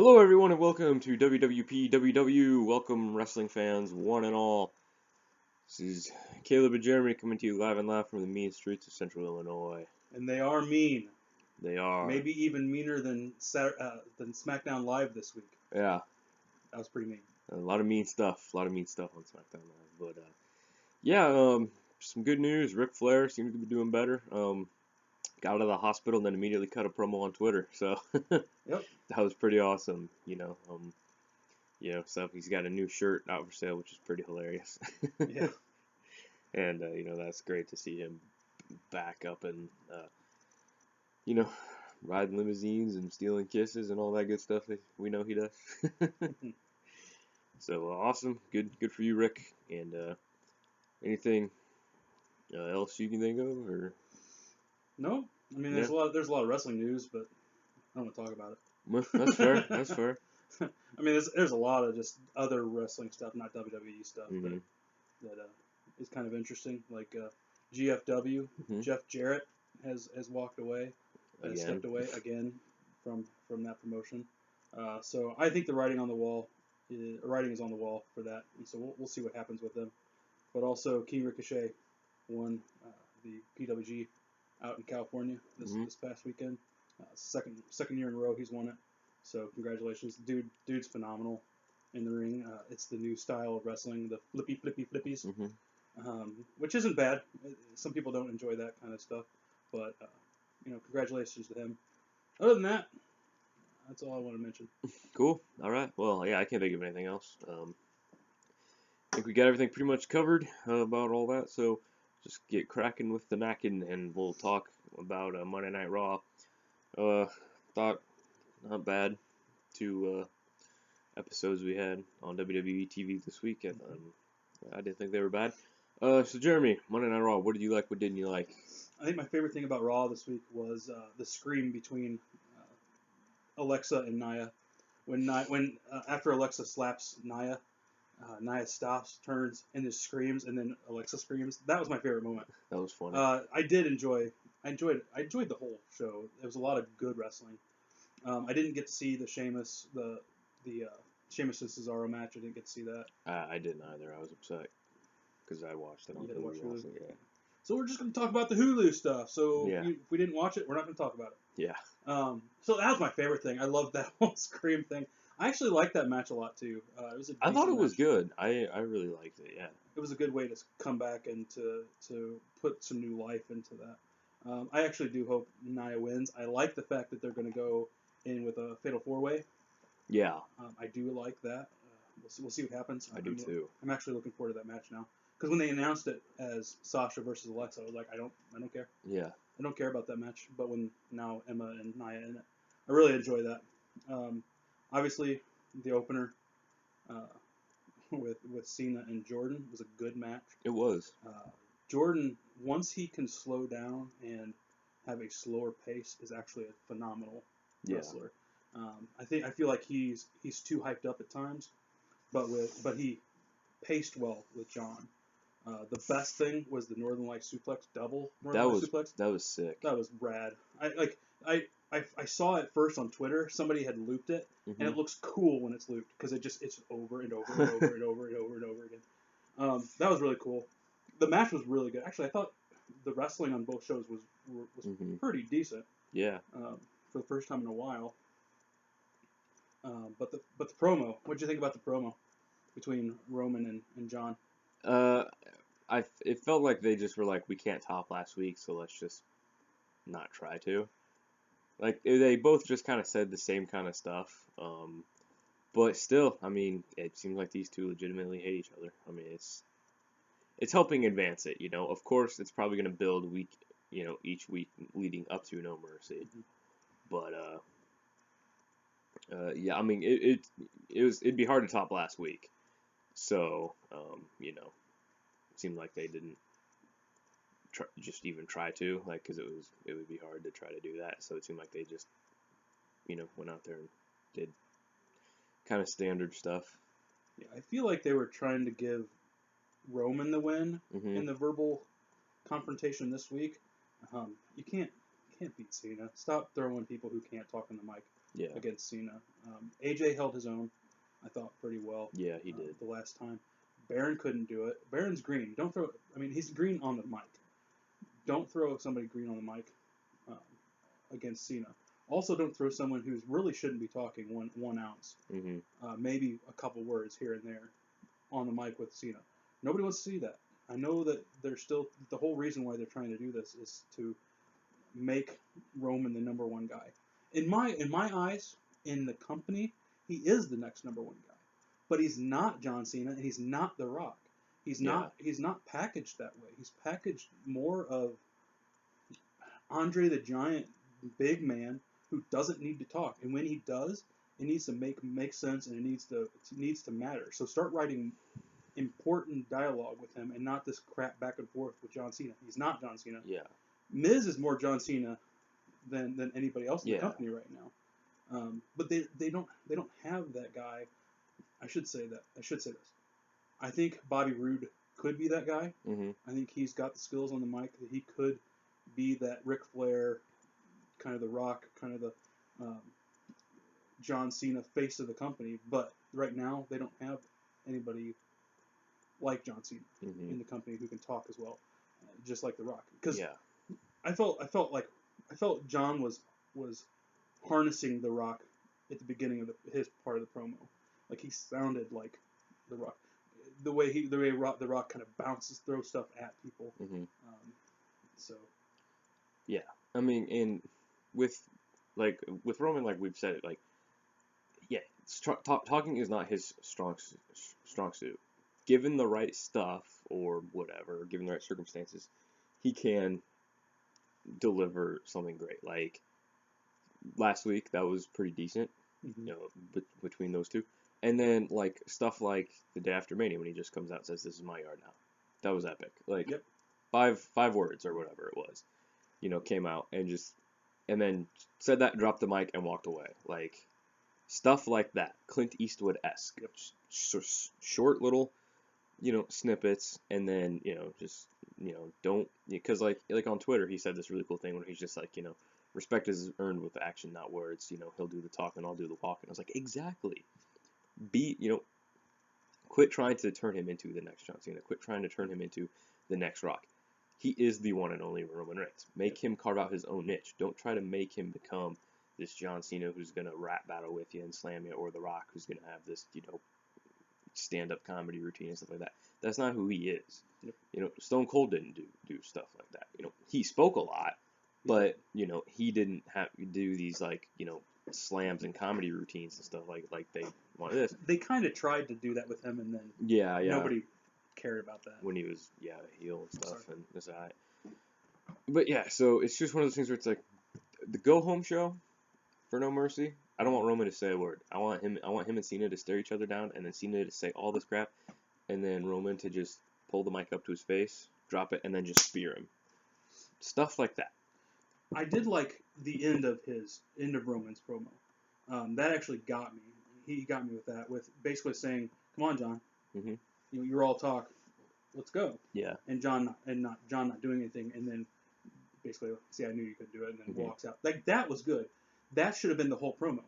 Hello everyone and welcome to WWPWW. Welcome wrestling fans, one and all. This is Caleb and Jeremy coming to you live and live from the mean streets of Central Illinois. And they are mean. They are. Maybe even meaner than SmackDown Live this week. Yeah. That was pretty mean. A lot of mean stuff. A lot of mean stuff on SmackDown Live. But yeah, some good news. Ric Flair seems to be doing better. Got out of the hospital and then immediately cut a promo on Twitter. So Yep. That was pretty awesome. So he's got a new shirt out for sale, which is pretty hilarious. Yeah. And that's great to see him back up and riding limousines and stealing kisses and all that good stuff that we know he does. So awesome, good for you, Rick. And anything else you can think of, or? No, I mean there's a lot of wrestling news, but I don't want to talk about it. Well, that's fair. That's fair. I mean there's a lot of just other wrestling stuff, not WWE stuff, Mm-hmm. that is kind of interesting. Like GFW, Mm-hmm. Jeff Jarrett has walked away, stepped away again from that promotion. So I think the writing is on the wall for that, and so we'll see what happens with them. But also King Ricochet won the PWG out in California this past weekend. Second year in a row he's won it. So congratulations, dude's phenomenal in the ring. It's the new style of wrestling, the flippies, which isn't bad. Some people don't enjoy that kind of stuff, but congratulations to him. Other than that, that's all I want to mention. Cool. All right. Well, yeah, I can't think of anything else. I think we got everything pretty much covered about all that. So just get cracking with the knacking, and we'll talk about Monday Night Raw. Thought not bad. 2 episodes we had on WWE TV this week, and I didn't think they were bad. So Jeremy, Monday Night Raw, what did you like? What didn't you like? I think my favorite thing about Raw this week was the scream between Alexa and Nia. When after Alexa slaps Nia, Nia stops, turns, and just screams, and then Alexa screams. That was my favorite moment. That was funny. I enjoyed the whole show. There was a lot of good wrestling. I didn't get to see the Sheamus and Cesaro match. I didn't get to see that. I didn't either. I was upset because I watched it on Hulu. Also, yeah. So we're just going to talk about the Hulu stuff. So Yeah. if we didn't watch it, we're not going to talk about it. Yeah. So that was my favorite thing. I loved that whole scream thing. I actually liked that match a lot too. I thought it was good. I really liked it. Yeah. It was a good way to come back and to put some new life into that. I actually do hope Nia wins. I like the fact that they're going to go in with a fatal 4-way. Yeah. I do like that. We'll see what happens. I do too. I'm actually looking forward to that match now. Because when they announced it as Sasha versus Alexa, I was like, I don't care. Yeah. I don't care about that match. But when now Emma and Nia in it, I really enjoy that. Obviously, the opener with Cena and Jordan was a good match. It was. Jordan, once he can slow down and have a slower pace, is actually a phenomenal wrestler. I feel like he's too hyped up at times, but he paced well with John. The best thing was the Northern Lights suplex, double Northern Lights suplex. That was sick. That was rad. I saw it first on Twitter. Somebody had looped it, and it looks cool when it's looped because it's over and over and over and over and over and over again. That was really cool. The match was really good. Actually, I thought the wrestling on both shows was pretty decent. Yeah. For the first time in a while. But the promo. What did you think about the promo between Roman and John? It felt like they just were like, we can't top last week, so let's just not try to. Like, they both just kind of said the same kind of stuff. But still, I mean, it seems like these two legitimately hate each other. I mean, it's helping advance it, you know. Of course, it's probably going to build each week leading up to No Mercy. But, yeah, I mean, it'd be hard to top last week. So, it seemed like they didn't just even try to, like, because it would be hard to try to do that. So it seemed like they just, went out there and did kind of standard stuff. Yeah, I feel like they were trying to give Roman the win in the verbal confrontation this week. You can't beat Cena. Stop throwing people who can't talk on the mic. against Cena. AJ held his own, I thought, pretty well. Yeah, he did. The last time. Baron couldn't do it. Baron's green. Don't throw. I mean, he's green on the mic. Don't throw somebody green on the mic against Cena. Also, don't throw someone who really shouldn't be talking 1 ounce. Maybe a couple words here and there on the mic with Cena. Nobody wants to see that. I know that they're still the whole reason why they're trying to do this is to make Roman the number one guy. In my eyes, in the company, he is the next number one guy. But he's not John Cena, and he's not The Rock. He's not packaged that way. He's packaged more of Andre the Giant, big man who doesn't need to talk, and when he does, it needs to make sense, and it needs to matter. So start writing important dialogue with him, and not this crap back and forth with John Cena. He's not John Cena. Yeah. Miz is more John Cena than anybody else in the company right now. But they don't have that guy. I should say this. I think Bobby Roode could be that guy. I think he's got the skills on the mic that he could be that Ric Flair, kind of the Rock, kind of the John Cena face of the company. But right now they don't have anybody like John Cena in the company who can talk as well, just like the Rock. Because I felt John was harnessing the Rock at the beginning of his part of the promo. Like, he sounded like the Rock. The way the Rock kind of bounces, throws stuff at people. So. Yeah, I mean, and with Roman, like we've said, like, yeah, talking is not his strong suit. Given the right stuff or whatever, given the right circumstances, he can deliver something great. Like last week, that was pretty decent, you know, between those two. And then like stuff like the day after Mania when he just comes out and says, "This is my yard now," that was epic. Like five words or whatever it was, you know, came out and then said that, dropped the mic, and walked away. Like stuff like that, Clint Eastwood-esque, short little, you know, snippets, and then, you know, just, you know, don't, because like on Twitter, he said this really cool thing where he's just like, you know, respect is earned with action, not words. You know, he'll do the talking, I'll do the walking. I was like, exactly. You know, quit trying to turn him into the next John Cena. Quit trying to turn him into the next Rock. He is the one and only Roman Reigns. Make him carve out his own niche. Don't try to make him become this John Cena who's going to rap battle with you and slam you, or The Rock who's going to have this, you know, stand-up comedy routine and stuff like that. That's not who he is. You know, Stone Cold didn't do stuff like that. You know, he spoke a lot, but, you know, he didn't have to do these, like, you know, slams and comedy routines and stuff like they wanted this. They kind of tried to do that with him, and then nobody cared about that when he was a heel and stuff and this and that. But yeah, so it's just one of those things where it's like the go home show for No Mercy. I don't want Roman to say a word. I want him and Cena to stare each other down, and then Cena to say all this crap, and then Roman to just pull the mic up to his face, drop it, and then just spear him. Stuff like that. I did like the end of Roman's promo. That actually got me. He got me with that, with basically saying, "Come on, John. You know, you're all talk. Let's go." Yeah. And John not doing anything, and then basically, "See, I knew you could do it," and then walks out. Like, that was good. That should have been the whole promo.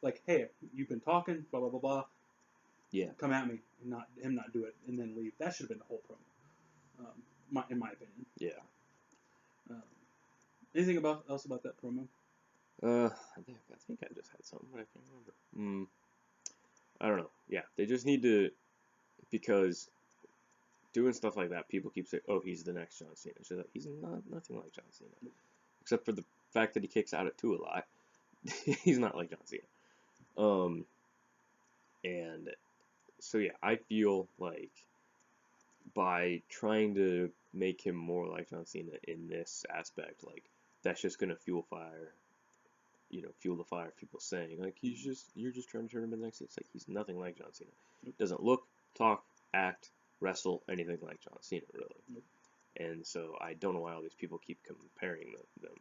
Like, "Hey, you've been talking, blah blah blah blah. Yeah. Come at me," and not do it, and then leave. That should have been the whole promo. In my opinion. Yeah. Anything else about that promo? I think I just had something, but I can't remember. I don't know. Yeah, they just need to, because doing stuff like that, people keep saying, "Oh, he's the next John Cena." So he's nothing like John Cena, except for the fact that he kicks out at 2 a lot. He's not like John Cena. And so yeah, I feel like by trying to make him more like John Cena in this aspect, like, that's just gonna fuel the fire of people saying, like, you're just trying to turn him into the next. It's like, he's nothing like John Cena. Doesn't look, talk, act, wrestle anything like John Cena, really. And so I don't know why all these people keep comparing them.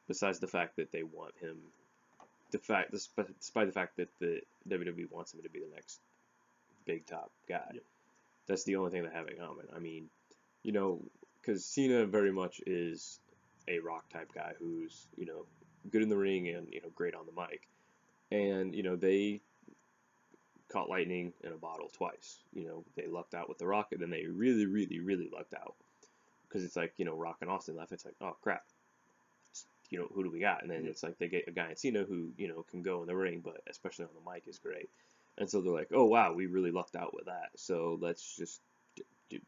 Besides the fact that they want him, despite the fact that the WWE wants him to be the next big top guy. That's the only thing they have in common. I mean, you know, because Cena very much is a Rock type guy who's, you know, good in the ring and, you know, great on the mic. and they caught lightning in a bottle twice. They lucked out with The Rock, and then they really, really, really lucked out because it's like Rock and Austin left. It's like, oh crap, who do we got? And then it's like they get a guy in Cena who can go in the ring, but especially on the mic is great. And so they're like, oh wow, we really lucked out with that. So let's just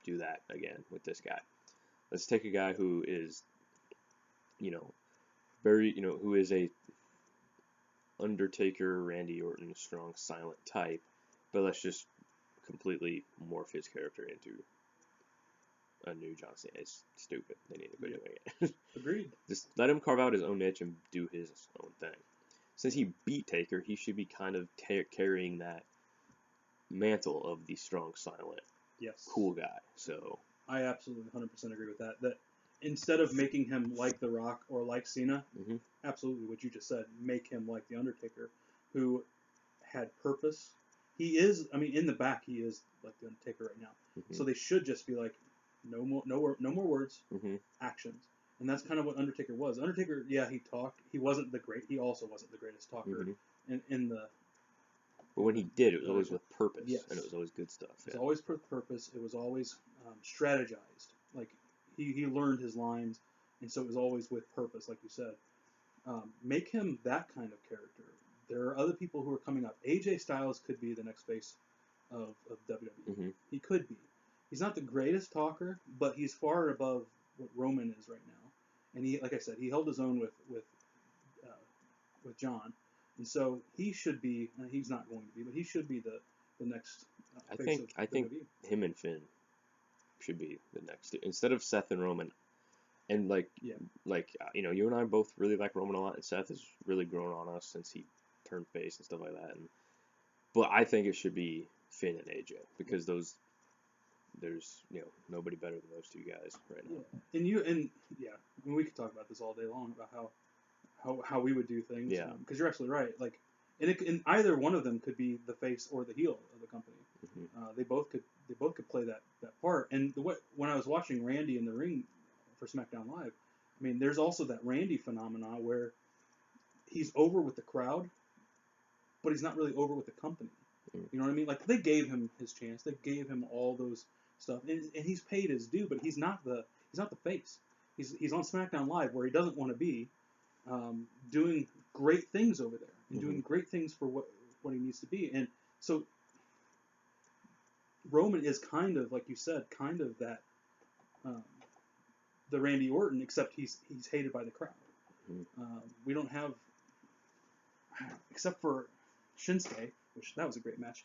do that again with this guy. Let's take a guy who is, very, who is a Undertaker, Randy Orton, strong, silent type, but let's just completely morph his character into a new John Cena. It's stupid. They need to quit doing it. Agreed. Just let him carve out his own niche and do his own thing. Since he beat Taker, he should be kind of carrying that mantle of the strong, silent, cool guy. So I absolutely 100% agree with that. That instead of making him like The Rock or like Cena, absolutely what you just said, make him like The Undertaker, who had purpose. He is, in the back, he is like The Undertaker right now. So they should just be like, no more words, actions. And that's kind of what Undertaker was. Undertaker, yeah, he talked. He also wasn't the greatest talker in the. But when he did, it was always with purpose, and it was always good stuff. It was always with purpose. It was always strategized. Like he learned his lines, and so it was always with purpose, like you said. Make him that kind of character. There are other people who are coming up. AJ Styles could be the next face of WWE. He could be. He's not the greatest talker, but he's far above what Roman is right now. And he, like I said, he held his own with John, and so he should be. He's not going to be, but he should be the next. I think him and Finn should be the next two instead of Seth and Roman. And you and I both really like Roman a lot, and Seth has really grown on us since he turned face and stuff like that. But I think it should be Finn and AJ because there's nobody better than those two guys right now. We could talk about this all day long about how we would do things. Yeah. Because you're absolutely right. Like, and either one of them could be the face or the heel of the company. They both could play that part. And when I was watching Randy in the ring for SmackDown Live, there's also that Randy phenomenon where he's over with the crowd, but he's not really over with the company. You know what I mean? Like, they gave him his chance. They gave him all those stuff, and he's paid his due. But he's not the face. He's on SmackDown Live where he doesn't want to be, doing great things over there and doing great things for what he needs to be. And so Roman is kind of, like you said, kind of that the Randy Orton, except he's hated by the crowd. We don't have, except for Shinsuke, which that was a great match.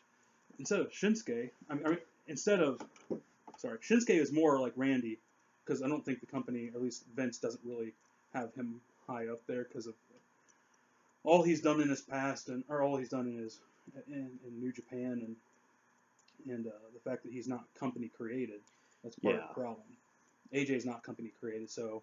Instead of Shinsuke, Shinsuke is more like Randy, because I don't think the company, or at least Vince, doesn't really have him high up there because of all he's done in his past, or all he's done in New Japan, and the fact that he's not company created. That's part of the problem. AJ's not company created, so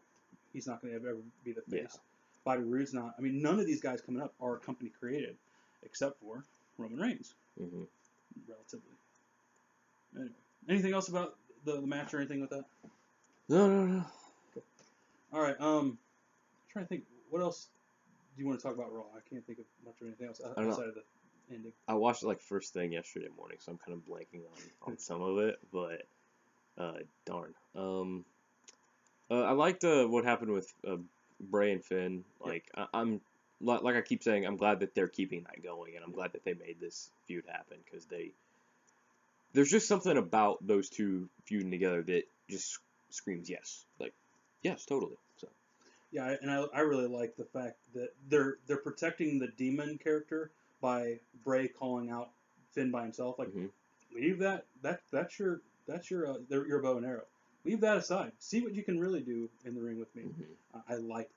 he's not going to ever be the face. Yeah. Bobby Roode's not. None of these guys coming up are company created, except for Roman Reigns, relatively. Anyway, anything else about the match or anything with that? No. Okay. All right. I'm trying to think. What else do you want to talk about Raw? I can't think of much of anything else outside of the ending. I watched it first thing yesterday morning, so I'm kind of blanking on some of it, but darn. I liked what happened with Bray and Finn. I'm like I keep saying, I'm glad that they're keeping that going, and I'm glad that they made this feud happen because there's just something about those two feuding together that just screams yes, yes, totally. So yeah, and I really like the fact that they're protecting the demon character by Bray calling out Finn by himself. Leave that's your bow and arrow. Leave that aside. See what you can really do in the ring with me. I like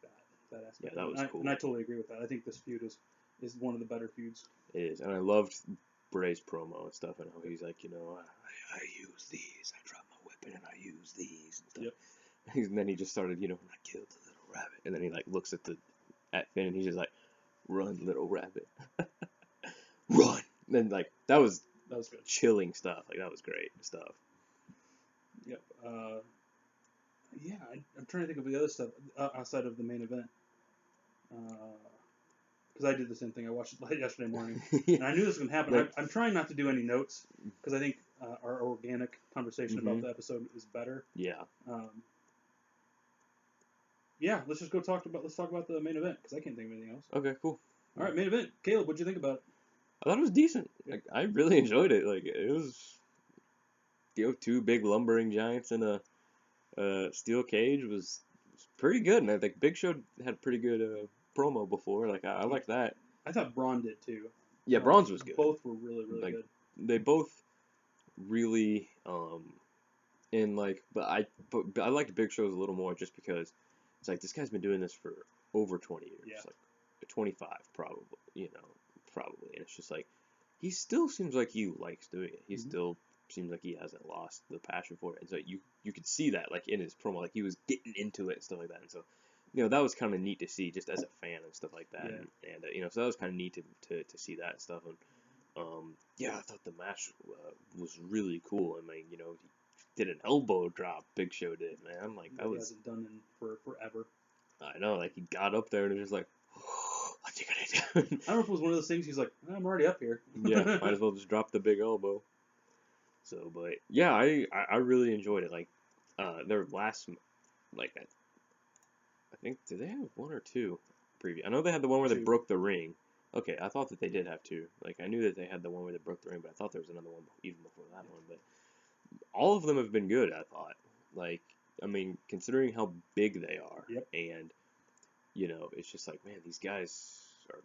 that aspect. Yeah, that was cool. And I totally agree with that. I think this feud is one of the better feuds. It is, and I loved Bray's promo and stuff, and how he's like, I use these. I drop my weapon and I use these and stuff. Yep. And then he just started, I killed the little rabbit, and then he looks at Finn and he's just like, run, little rabbit, run. And then that was good. Chilling stuff. That was great stuff. Yep. I'm trying to think of the other stuff outside of the main event. because I did the same thing. I watched it yesterday morning, Yeah. and I knew this was going to happen. Like, I'm trying not to do any notes because I think our organic conversation mm-hmm. about the episode is better. Yeah. Yeah, let's just talk about the main event because I can't think of anything else. Okay, cool. All right, main event. Caleb, what'd you think about it? I thought it was decent. Like, I really enjoyed it. Like, it was, two big lumbering giants in a steel cage was pretty good. And I think Big Show had pretty good promo before. Like, I liked that. I thought Braun did too. Yeah, Braun's was good. Both were really, really like, good. They both really but I liked Big Show's a little more just because it's like this guy's been doing this for over 20 years. Yeah. Like 25 probably, probably. And it's just like he still seems like he likes doing it. He still seems like he hasn't lost the passion for it. And so you could see that like in his promo, like he was getting into it and stuff like that. And so that was kind of neat to see just as a fan and stuff like that. Yeah. And so that was kind of neat to see that stuff. And I thought the match was really cool. I mean, he did an elbow drop. Big Show did, man. Like that he was hasn't done in forever. I know. Like he got up there and was just like, what's he gonna do? I don't know if it was one of those things. He's like, I'm already up here. Yeah, might as well just drop the big elbow. So, but yeah, I really enjoyed it. Like their last, like I think did they have one or two preview? I know they had the one where they broke the ring. Okay, I thought that they did have two. Like I knew that they had the one where they broke the ring, but I thought there was another one even before that one. But all of them have been good, I thought. Like, I mean, considering how big they are, and it's just like, man, these guys are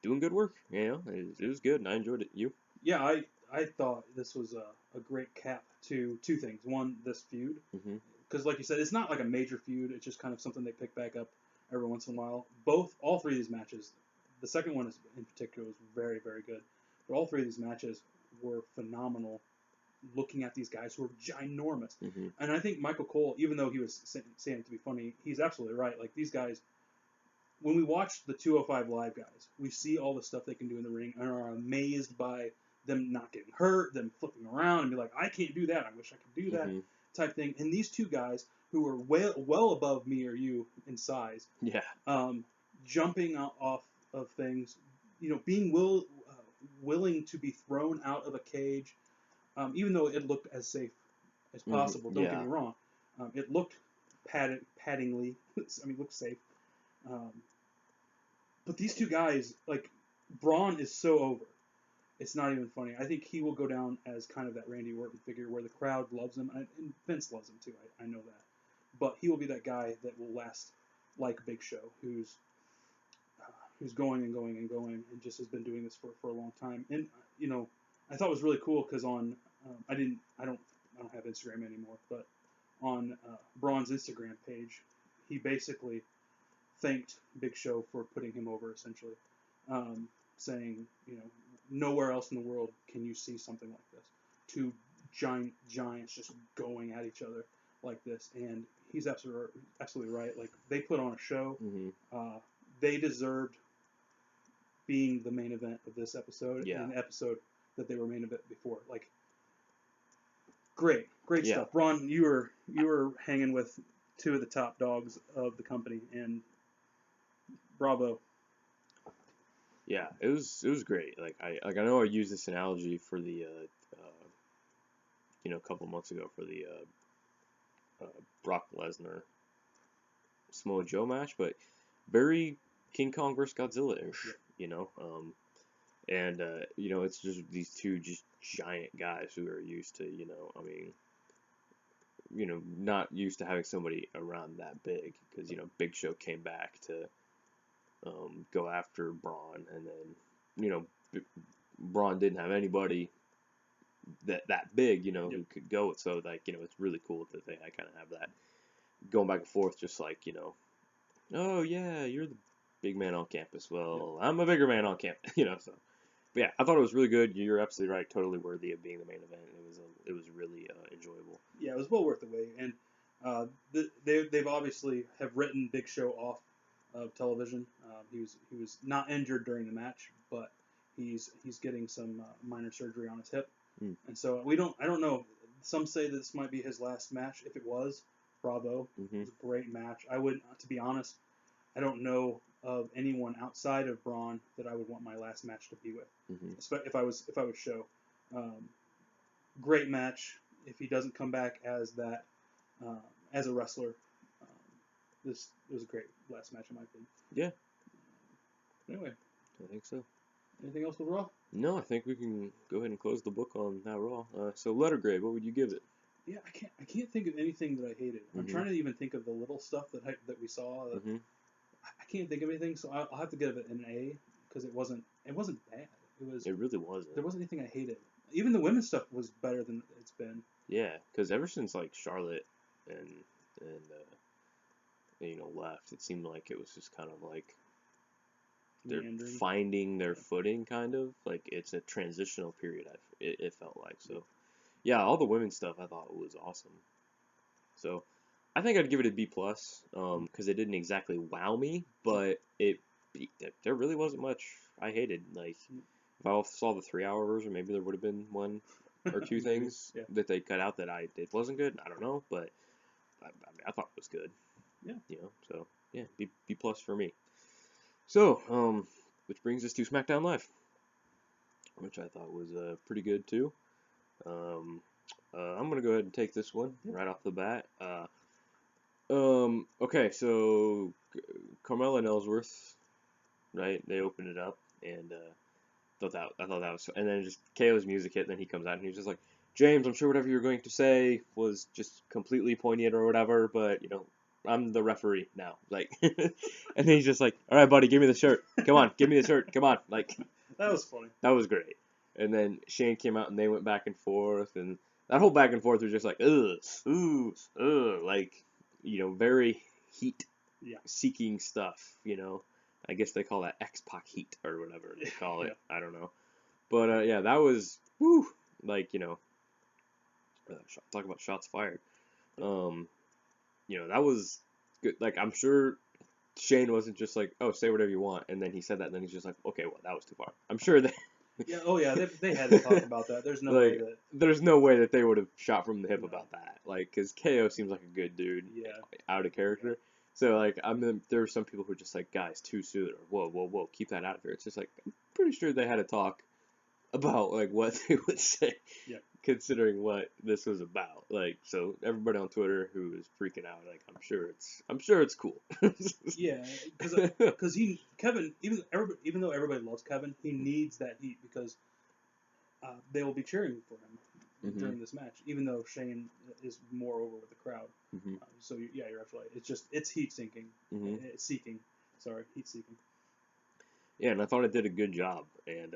doing good work. It was good, and I enjoyed it. You? Yeah, I thought this was a great cap to two things. One, this feud, because like you said, it's not like a major feud. It's just kind of something they pick back up every once in a while. All three of these matches, the second one in particular was very, very good. But all three of these matches were phenomenal. Looking at these guys who are ginormous, and I think Michael Cole, even though he was saying it to be funny, he's absolutely right. Like these guys, when we watch the 205 Live guys, we see all the stuff they can do in the ring and are amazed by them not getting hurt, them flipping around and be like, I can't do that. I wish I could do that type thing. And these two guys who are well above me or you in size, jumping off of things, being willing to be thrown out of a cage. Even though it looked as safe as possible, don't get me wrong, it looked paddingly. I mean, it looked safe. But these two guys, like Braun, is so over. It's not even funny. I think he will go down as kind of that Randy Orton figure, where the crowd loves him, and Vince loves him too. I know that. But he will be that guy that will last like Big Show, who's going and going and going, and just has been doing this for a long time. And I thought it was really cool because on I don't have Instagram anymore, but on Braun's Instagram page, he basically thanked Big Show for putting him over, essentially, saying, nowhere else in the world can you see something like this. Two giants just going at each other like this, and he's absolutely right. Like they put on a show. They deserved being the main event of this episode and the episode that they were main event before. Like, great stuff. Braun, you were hanging with two of the top dogs of the company, and bravo. Yeah, it was great. Like I know I used this analogy for the a couple months ago for the Brock Lesnar Samoa Joe match, but very King Kong vs. Godzilla-ish, and it's just these two just giant guys who are used to, not used to having somebody around that big, because Big Show came back to go after Braun, and then Braun didn't have anybody that big, who could go it. So like it's really cool that they kind of have that going back and forth, just like oh yeah, you're the big man on campus. Well, I'm a bigger man on campus, So, but yeah, I thought it was really good. You're absolutely right. Totally worthy of being the main event. It was really enjoyable. Yeah, it was well worth the wait, and they've obviously have written Big Show off of television. He was not injured during the match, but he's getting some minor surgery on his hip, and so I don't know. Some say this might be his last match. If it was, bravo. It was a great match. To be honest, I don't know of anyone outside of Braun that I would want my last match to be with. If I was show, great match. If he doesn't come back as that as a wrestler, this was a great last match in my opinion. Yeah. Anyway, I think so. Anything else with Raw? No, I think we can go ahead and close the book on that Raw. So letter grade, what would you give it? Yeah, I can't think of anything that I hated. I'm trying to even think of the little stuff that we saw. I can't think of anything, so I'll have to give it an A because it wasn't bad. It really wasn't. There wasn't anything I hated. Even the women's stuff was better than it's been. Yeah, because ever since like Charlotte and left, it seemed like it was just kind of like they're finding their footing, kind of like it's a transitional period. It felt like so. Yeah, all the women's stuff I thought was awesome. So I think I'd give it a B plus because it didn't exactly wow me, but there really wasn't much I hated. Like if I saw the 3-hour version, maybe there would have been one or two things that they cut out that it wasn't good. I don't know, but I thought it was good. Yeah. So yeah, B plus for me. So which brings us to SmackDown Live, which I thought was pretty good too. I'm gonna go ahead and take this one right off the bat. Okay, so Carmella and Ellsworth, right? They opened it up, and I thought that was, and then just KO's music hit, and then he comes out and he's just like, James, I'm sure whatever you were going to say was just completely poignant or whatever, but I'm the referee now, like, and then he's just like, all right, buddy, give me the shirt, come on, give me the shirt, come on, like, that was funny, that was great. And then Shane came out and they went back and forth, and that whole back and forth was just like, like, very heat-seeking stuff, I guess they call that X-Pac heat or whatever they call it. I don't know. But, yeah, that was, like, talk about shots fired. That was good. Like, I'm sure Shane wasn't just like, oh, say whatever you want, and then he said that, and then he's just like, okay, well, that was too far. I'm sure that... Yeah. Oh yeah. They had to talk about that. There's no way that. There's no way that they would have shot from the hip about that. Like, because KO seems like a good dude. Yeah. Out of character. So like, there are some people who are just like, guys, too soon. Or whoa, keep that out of here. It's just like, I'm pretty sure they had a talk about like what they would say. Yeah. Considering what this was about. Like, so everybody on Twitter who is freaking out, like, I'm sure it's cool. Yeah, because Kevin, even though everybody loves Kevin, he needs that heat because they will be cheering for him during this match, even though Shane is more over with the crowd. So you're absolutely right. It's heat seeking. It's seeking. Sorry, heat seeking. Yeah, and I thought it did a good job, and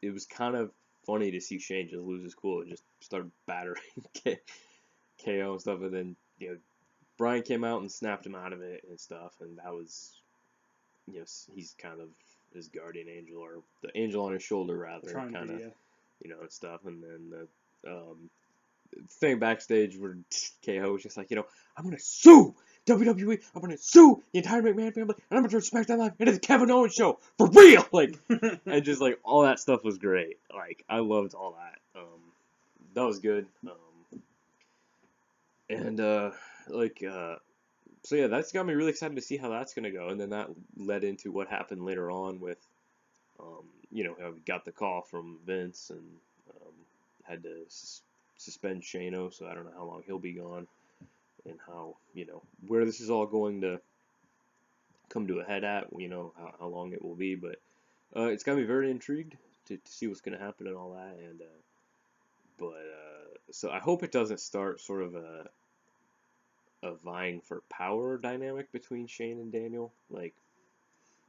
it was kind of funny to see Shane just lose his cool and just start battering KO and stuff, and then Brian came out and snapped him out of it and stuff, and that was he's kind of his guardian angel, or the angel on his shoulder rather, kind of and stuff, and then the thing backstage where KO was just like, I'm gonna sue WWE, I'm gonna sue the entire McMahon family, and I'm gonna turn SmackDown Live into the Kevin Owens show for real, like, and just like all that stuff was great. Like, I loved all that. That was good. So yeah, that's got me really excited to see how that's gonna go, and then that led into what happened later on with, how we got the call from Vince and had to suspend Shano, so I don't know how long he'll be gone. And how, where this is all going to come to a head at, how long it will be, but it's got me very intrigued to see what's going to happen and all that, and so I hope it doesn't start sort of a vying for power dynamic between Shane and Daniel, like,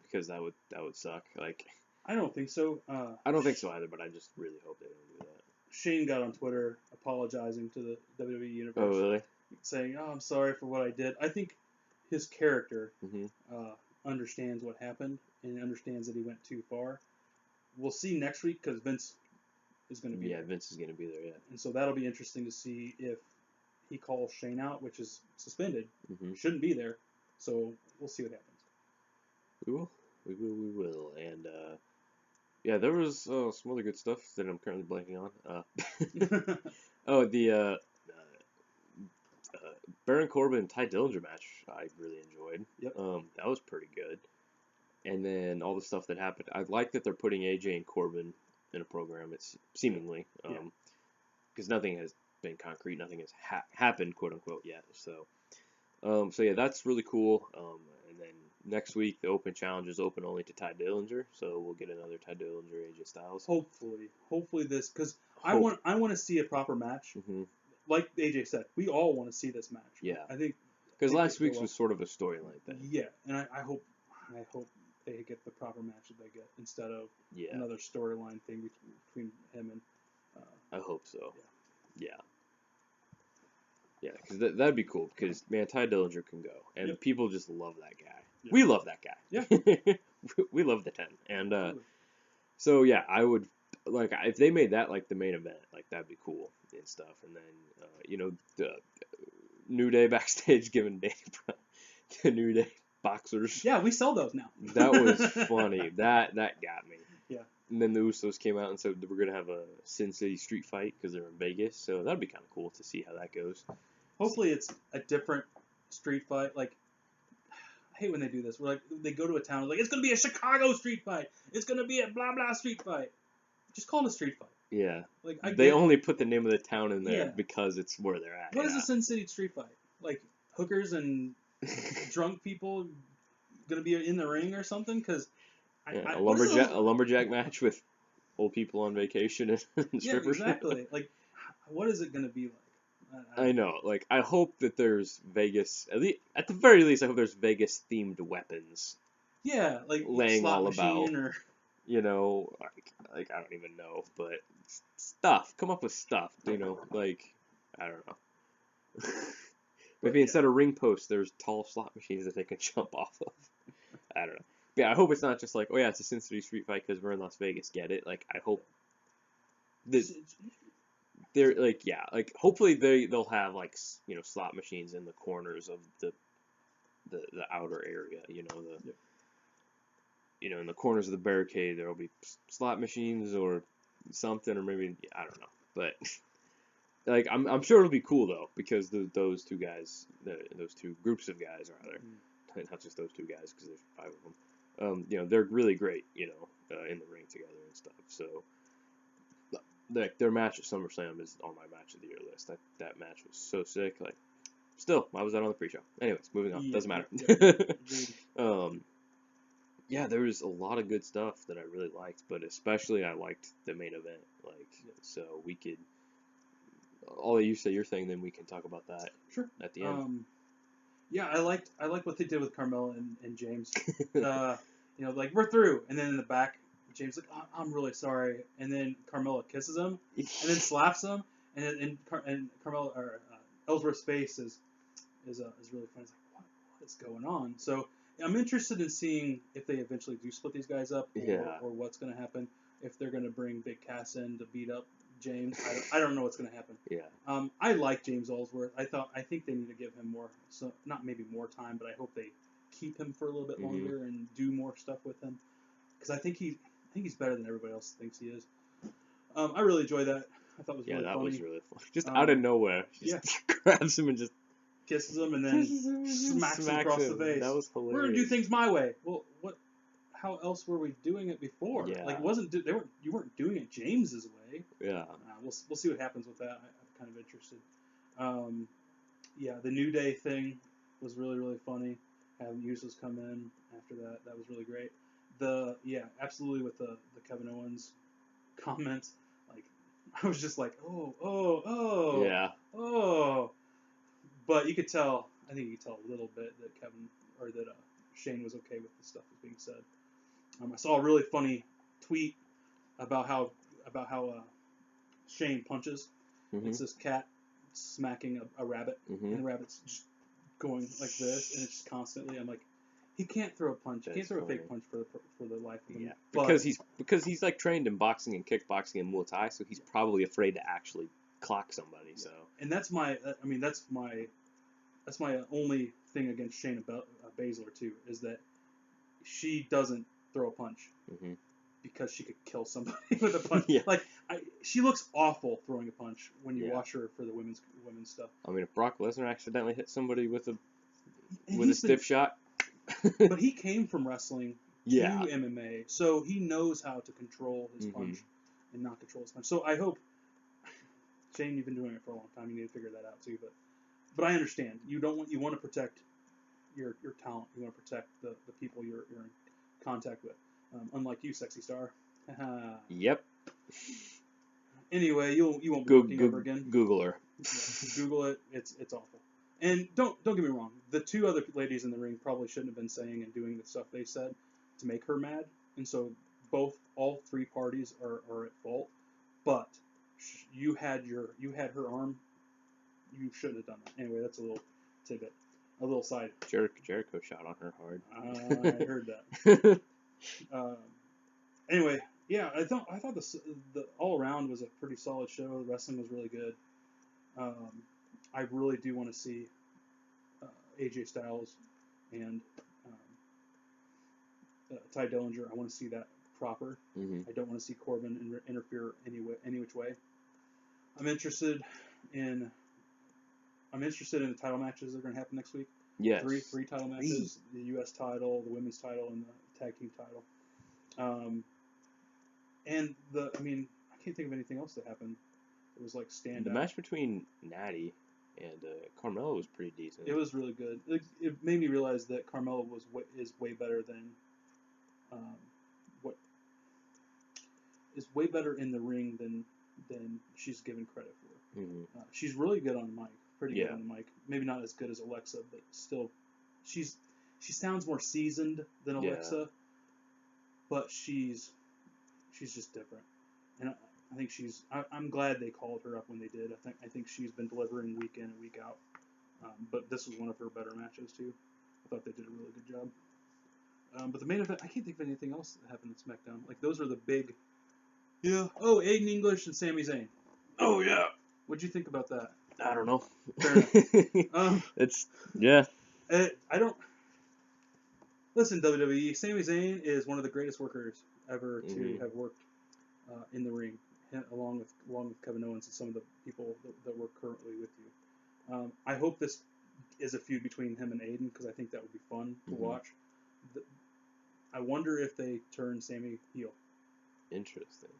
because that would suck. Like, I don't think so. I don't think so either, but I just really hope they don't do that. Shane got on Twitter apologizing to the WWE Universe. Oh, really? Saying, I'm sorry for what I did. I think his character understands what happened and understands that he went too far. We'll see next week because Vince is going to be there. Yeah, Vince is going to be there, yeah. And so that'll be interesting to see if he calls Shane out, which is suspended. Shouldn't be there. So we'll see what happens. We will. And, yeah, there was some other good stuff that I'm currently blanking on. Baron Corbin and Ty Dillinger match I really enjoyed. Yep. That was pretty good. And then all the stuff that happened. I like that they're putting AJ and Corbin in a program. It's seemingly because nothing has been concrete, nothing has happened, quote unquote, yet. So yeah, that's really cool. And then next week the Open Challenge is open only to Ty Dillinger, so we'll get another Ty Dillinger AJ Styles. Hopefully this, because I want to see a proper match. Mm-hmm. Like AJ said, we all want to see this match. Yeah, I think because last week's was sort of a storyline thing. Yeah, and I hope they get the proper match that they get instead of another storyline thing between him and. I hope so. Yeah, because that'd be cool. Because man, Ty Dillinger can go, and people just love that guy. Yep. We love that guy. Yeah, we love the 10, and so yeah, I would like if they made that like the main event, like that'd be cool and stuff. And then the New Day backstage giving Dave the New Day boxers. Yeah, we sell those now. That was funny. That got me. Yeah. And then the Usos came out and said we're gonna have a Sin City street fight because they're in Vegas, so that'd be kind of cool to see how that goes. Hopefully it's a different street fight. Like, I hate when they do this. Where like they go to a town, like it's gonna be a Chicago street fight. It's gonna be a blah blah street fight. Just call it a street fight. Yeah. Like they only put the name of the town in there because it's where they're at. What is a Sin City street fight? Like hookers and drunk people gonna be in the ring or something? Because a lumberjack match with old people on vacation and strippers. Yeah, exactly. Like, what is it gonna be like? I know. Like, I hope that there's Vegas. At the very least, I hope there's Vegas themed weapons. Yeah, like laying slot all machine about. Or... like I don't even know, but stuff. Come up with stuff. I don't know. Maybe instead of ring posts, there's tall slot machines that they can jump off of. I don't know. But yeah, I hope it's not just like, oh yeah, it's a Sin City street fight because we're in Las Vegas. Get it? Like, I hope that they're like hopefully they'll have like slot machines in the corners of the outer area. In the corners of the barricade there'll be slot machines or something, or maybe I don't know, but. Like I'm sure it'll be cool though because those two guys, those two groups of guys rather, not just those two guys because there's 5 of them. They're really great. In the ring together and stuff. So, like their match at SummerSlam is on my match of the year list. That match was so sick. Like, still I was out on the pre-show. Anyways, moving on. Doesn't matter. Yeah, there was a lot of good stuff that I really liked, but especially I liked the main event. So we could. All you say your thing, then we can talk about that. Sure. At the end. Yeah, I liked what they did with Carmella and James. Like we're through, and then in the back, James like, oh, I'm really sorry, and then Carmella kisses him, and then slaps him, and Carmella or Ellsworth's face is really funny. It's like what is going on? So I'm interested in seeing if they eventually do split these guys up, or what's going to happen. If they're going to bring Big Cass in to beat up James, I don't know what's going to happen. Yeah. I like James Ellsworth. I think they need to give him more, so not maybe more time, but I hope they keep him for a little bit longer and do more stuff with him, because I think he's better than everybody else thinks he is. I really enjoyed that. I thought it was really funny. Yeah, that was really fun. Just out of nowhere, just grabs him and just kisses him and then smacks him across the face. That was hilarious. We're gonna do things my way. Well, what? How else were we doing it before? Yeah. Like you weren't doing it James's way. Yeah. We'll see what happens with that. I'm kind of interested. The New Day thing was really, really funny. Having Usos come in after that was really great. Absolutely with the Kevin Owens comments, like I was just like, oh, yeah, oh, but you could tell. I think you could tell a little bit that Shane was okay with the stuff that's being said. I saw a really funny tweet about how Shane punches. It's this cat smacking a rabbit, and the rabbit's just going like this, and it's just constantly. I'm like, he can't throw a punch. He can't throw a fake punch for the life of him. Yeah, because he's like trained in boxing and kickboxing and Muay Thai, so he's probably afraid to actually clock somebody. So, and that's my only thing against Shayna Baszler too, is that she doesn't throw a punch because she could kill somebody with a punch. Yeah. Like she looks awful throwing a punch when you Yeah. watch her for the women's stuff. I mean, if Brock Lesnar accidentally hit somebody with a And stiff shot, but he came from wrestling to yeah, MMA, so he knows how to control his punch and not control his punch. So I hope, Shane, you've been doing it for a long time. You need to figure that out too. But I understand. You want to protect your talent. You want to protect the people you're in contact with. Unlike you, sexy star. Yep. Anyway, you won't be working ever again. Google her. Yeah, Google it. It's awful. And don't get me wrong. The two other ladies in the ring probably shouldn't have been saying and doing the stuff they said to make her mad. And so all three parties are at fault. But you had her arm. You shouldn't have done that. Anyway, that's a little tidbit, a little side. Jericho shot on her hard. I heard that. Anyway, yeah, I thought the all around was a pretty solid show. The wrestling was really good. I really do want to see AJ Styles and Ty Dillinger. I want to see that proper. I don't want to see Corbin interfere any which way. I'm interested in the title matches that are going to happen next week. Yes. Three title matches: the U.S. title, the women's title, and the tag team title. And I can't think of anything else that happened. It was like standout. The match between Natty and Carmella was pretty decent. It was really good. It made me realize that Carmella is way better than is way better in the ring than she's given credit for. She's really good on the mic. Pretty good on the mic. Maybe not as good as Alexa, but still, she sounds more seasoned than Alexa. But she's just different, and I think I'm glad they called her up when they did. I think she's been delivering week in and week out. But this was one of her better matches too. I thought they did a really good job. But the main event, I can't think of anything else that happened at SmackDown. Like those are the big. Yeah. Oh, Aiden English and Sami Zayn. Oh yeah. What'd you think about that? I don't know. Fair enough. I don't. Listen, WWE. Sami Zayn is one of the greatest workers ever to have worked in the ring, along with Kevin Owens and some of the people that work currently with you. I hope this is a feud between him and Aiden because I think that would be fun to watch. I wonder if they turn Sami heel. Interesting.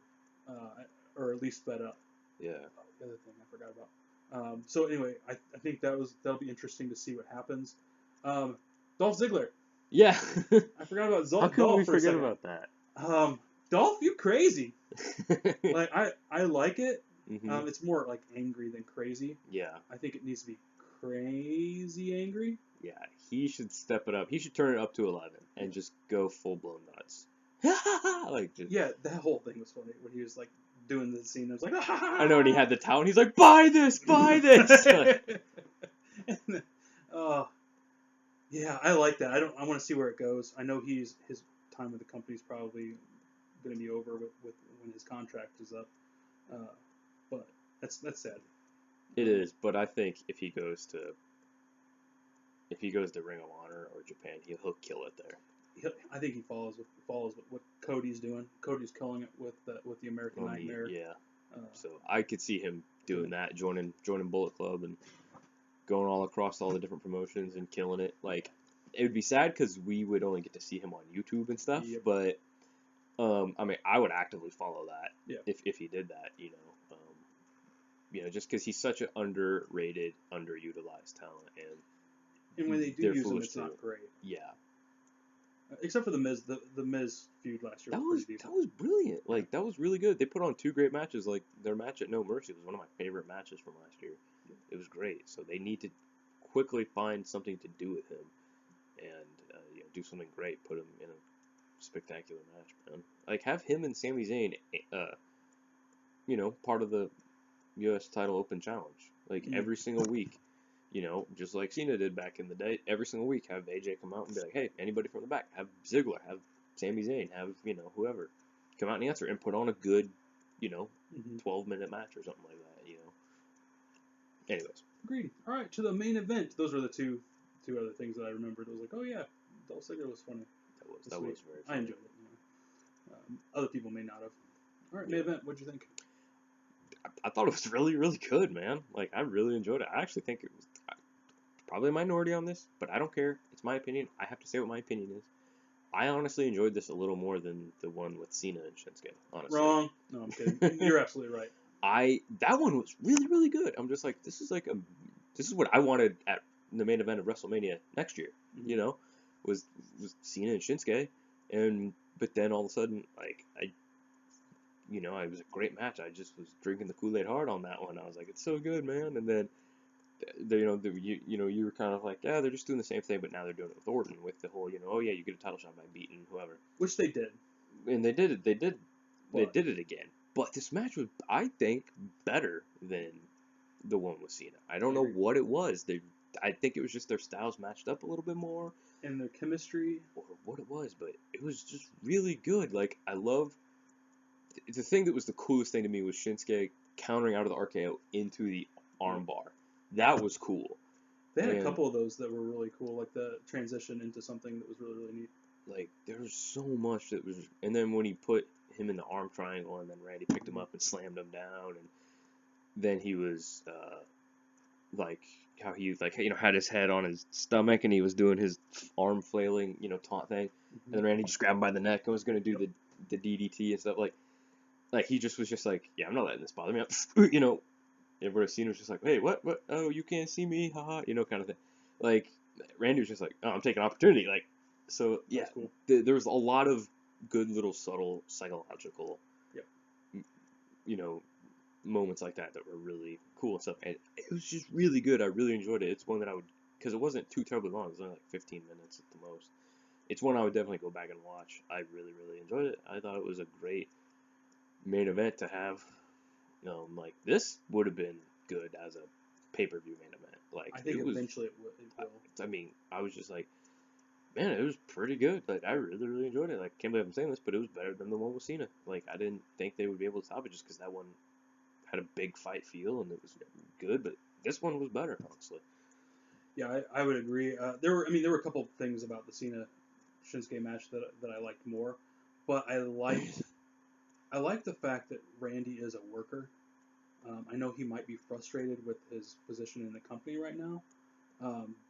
Or at least sped up. Yeah. The other thing I forgot about. So anyway, I think that'll be interesting to see what happens. Dolph Ziggler. Yeah. I forgot about Dolph. How could we forget second. about that? Dolph, you crazy. Like I like it. Mm-hmm. It's more like angry than crazy. Yeah. I think it needs to be crazy angry. Yeah, he should step it up. He should turn it up to 11 and just go full blown nuts. Yeah, that whole thing was funny when he was like doing the scene. I was like, I know, and he had the towel, and he's like, buy this. Yeah, I like that. I want to see where it goes. I know his time with the company is probably going to be over with when his contract is up. But that's sad. It is, but I think if he goes to Ring of Honor or Japan, he'll kill it there. I think he follows what Cody's doing. Cody's killing it with the American Nightmare. Yeah. So I could see him doing that, joining Bullet Club and going all across all the different promotions and killing it. Like, it would be sad because we would only get to see him on YouTube and stuff. Yep. But I would actively follow that. Yeah. If he did that, just because he's such an underrated, underutilized talent, and when they do use him, it's not great. Yeah. Except for the Miz, the Miz feud last year. That was brilliant. Like, that was really good. They put on 2 great matches. Like, their match at No Mercy was one of my favorite matches from last year. It was great. So they need to quickly find something to do with him and do something great. Put him in a spectacular match, man. Like, have him and Sami Zayn, part of the U.S. title open challenge. Like, every single week. Just like Cena did back in the day, every single week have AJ come out and be like, hey, anybody from the back, have Ziggler, have Sami Zayn, have, whoever, come out and answer and put on a good, 12-minute match or something like that, Anyways. Agreed. All right, to the main event. Those were the two other things that I remembered. I was like, oh yeah, Dolph Ziggler was funny. That was very funny. I enjoyed Other people may not have. All right, main event. What'd you think? I thought it was really, really good, man. Like, I really enjoyed it. I actually think it was probably a minority on this, but I don't care. It's my opinion. I have to say what my opinion is. I honestly enjoyed this a little more than the one with Cena and Shinsuke, honestly. Wrong. No, I'm kidding. You're absolutely right. That one was really, really good. I'm just like, this is what I wanted at the main event of WrestleMania next year. Mm-hmm. You know, was Cena and Shinsuke, but then all of a sudden, like, it was a great match. I just was drinking the Kool-Aid hard on that one. I was like, it's so good, man. And then, you were kind of like, yeah, they're just doing the same thing, but now they're doing it with Orton with the whole, oh yeah, you get a title shot by beating whoever. Which they did. And they did it. They did it again. But this match was, I think, better than the one with Cena. I don't know what it was. I think it was just their styles matched up a little bit more. And their chemistry. Or what it was, but it was just really good. Like, I love... The thing that was the coolest thing to me was Shinsuke countering out of the RKO into the armbar. That was cool. They had a couple of those that were really cool, like the transition into something that was really, really neat. Like, there was so much that was... And then when he put him in the arm triangle and then Randy picked him up and slammed him down, and then he was, how he, had his head on his stomach and he was doing his arm flailing, taunt thing. Mm-hmm. And then Randy just grabbed him by the neck and was going to do the DDT and stuff. Like, he just was just like, yeah, I'm not letting this bother me. Everybody seen was just like, hey, what? Oh, you can't see me, haha, kind of thing. Like, Randy was just like, oh, I'm taking opportunity. Like, so, yeah, cool. There was a lot of good little subtle psychological, moments like that were really cool and stuff. And it was just really good. I really enjoyed it. It's one that I would, because it wasn't too terribly long. It was only like 15 minutes at the most. It's one I would definitely go back and watch. I really, really enjoyed it. I thought it was a great main event to have. Like, this would have been good as a pay-per-view main event. Like, I think eventually it will. I was just like, man, it was pretty good. Like, I really, really enjoyed it. Like, I can't believe I'm saying this, but it was better than the one with Cena. Like, I didn't think they would be able to stop it just because that one had a big fight feel and it was good, but this one was better, honestly. Yeah, I would agree. There were a couple of things about the Cena Shinsuke match that I liked more, but I liked the fact that Randy is a worker. I know he might be frustrated with his position in the company right now,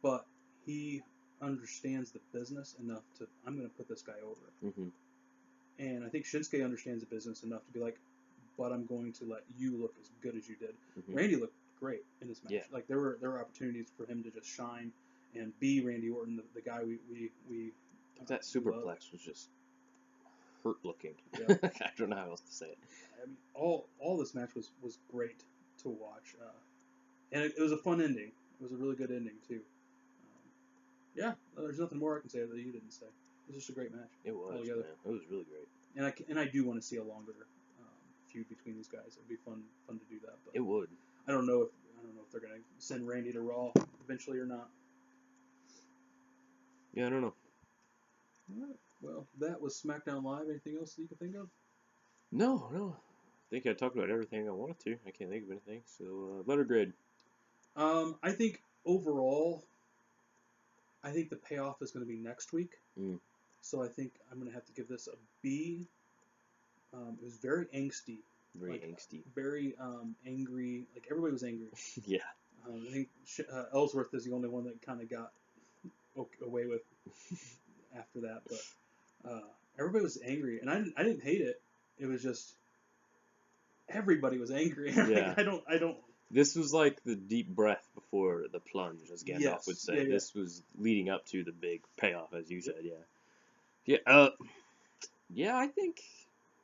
but he understands the business enough to, I'm going to put this guy over. Mm-hmm. And I think Shinsuke understands the business enough to be like, but I'm going to let you look as good as you did. Mm-hmm. Randy looked great in this match. Yeah. Like, there were opportunities for him to just shine and be Randy Orton, the guy we that superplex was just hurt looking. Yeah. I don't know how else to say it. I mean, all this match was great to watch, and it was a fun ending. It was a really good ending too. Yeah, there's nothing more I can say that you didn't say. It was just a great match. It was, man. It was really great. And I do want to see a longer feud between these guys. It'd be fun to do that. But it would. I don't know if they're gonna send Randy to Raw eventually or not. Yeah, I don't know. All right. Well, that was SmackDown Live. Anything else that you can think of? No. I think I talked about everything I wanted to. I can't think of anything. So, letter grade. I think overall, the payoff is going to be next week. Mm. So I think I'm going to have to give this a B. It was very angsty. Very angsty. Very angry. Like, everybody was angry. Yeah. I think Ellsworth is the only one that kind of got away with after that. But everybody was angry. And I didn't hate it. It was just everybody was angry. Yeah. I don't. This was like the deep breath before the plunge, as Gandalf would say. Yeah. This was leading up to the big payoff, as you said. Yeah. Yeah. I think,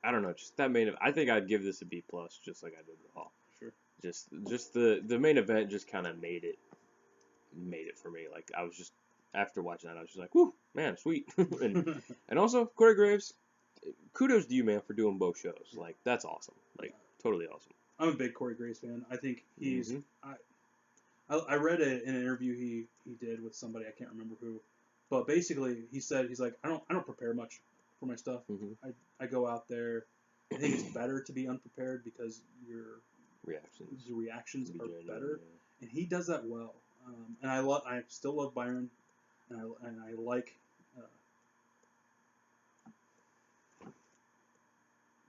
I don't know, just that main event. I think I'd give this a B+, just like I did Raw. Sure. Just the main event just kind of made it for me. Like, I was just, after watching that, I was just like, whoo, man, sweet. and also, Corey Graves, kudos to you, man, for doing both shows. Like, that's awesome. Like, totally awesome. I'm a big Corey Graves fan. I think he's. Mm-hmm. I read an interview he did with somebody, I can't remember who, but basically he said, he's like, I don't prepare much for my stuff. Mm-hmm. I go out there. I think it's better to be unprepared because your reactions are better, and he does that well. And I still love Byron, and I like.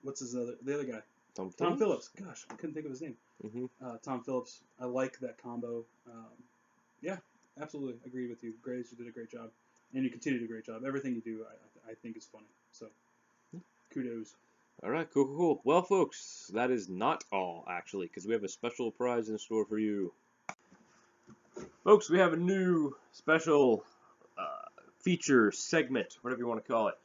what's the other guy? Tom Phillips. Gosh, I couldn't think of his name. Tom Phillips. I like that combo. Yeah, absolutely agree with you. Graves, you did a great job, and you continue to do a great job. Everything you do, I think is funny. So, kudos. All right, cool. Well, folks, that is not all, actually, because we have a special prize in store for you. Folks, we have a new special feature segment, whatever you want to call it.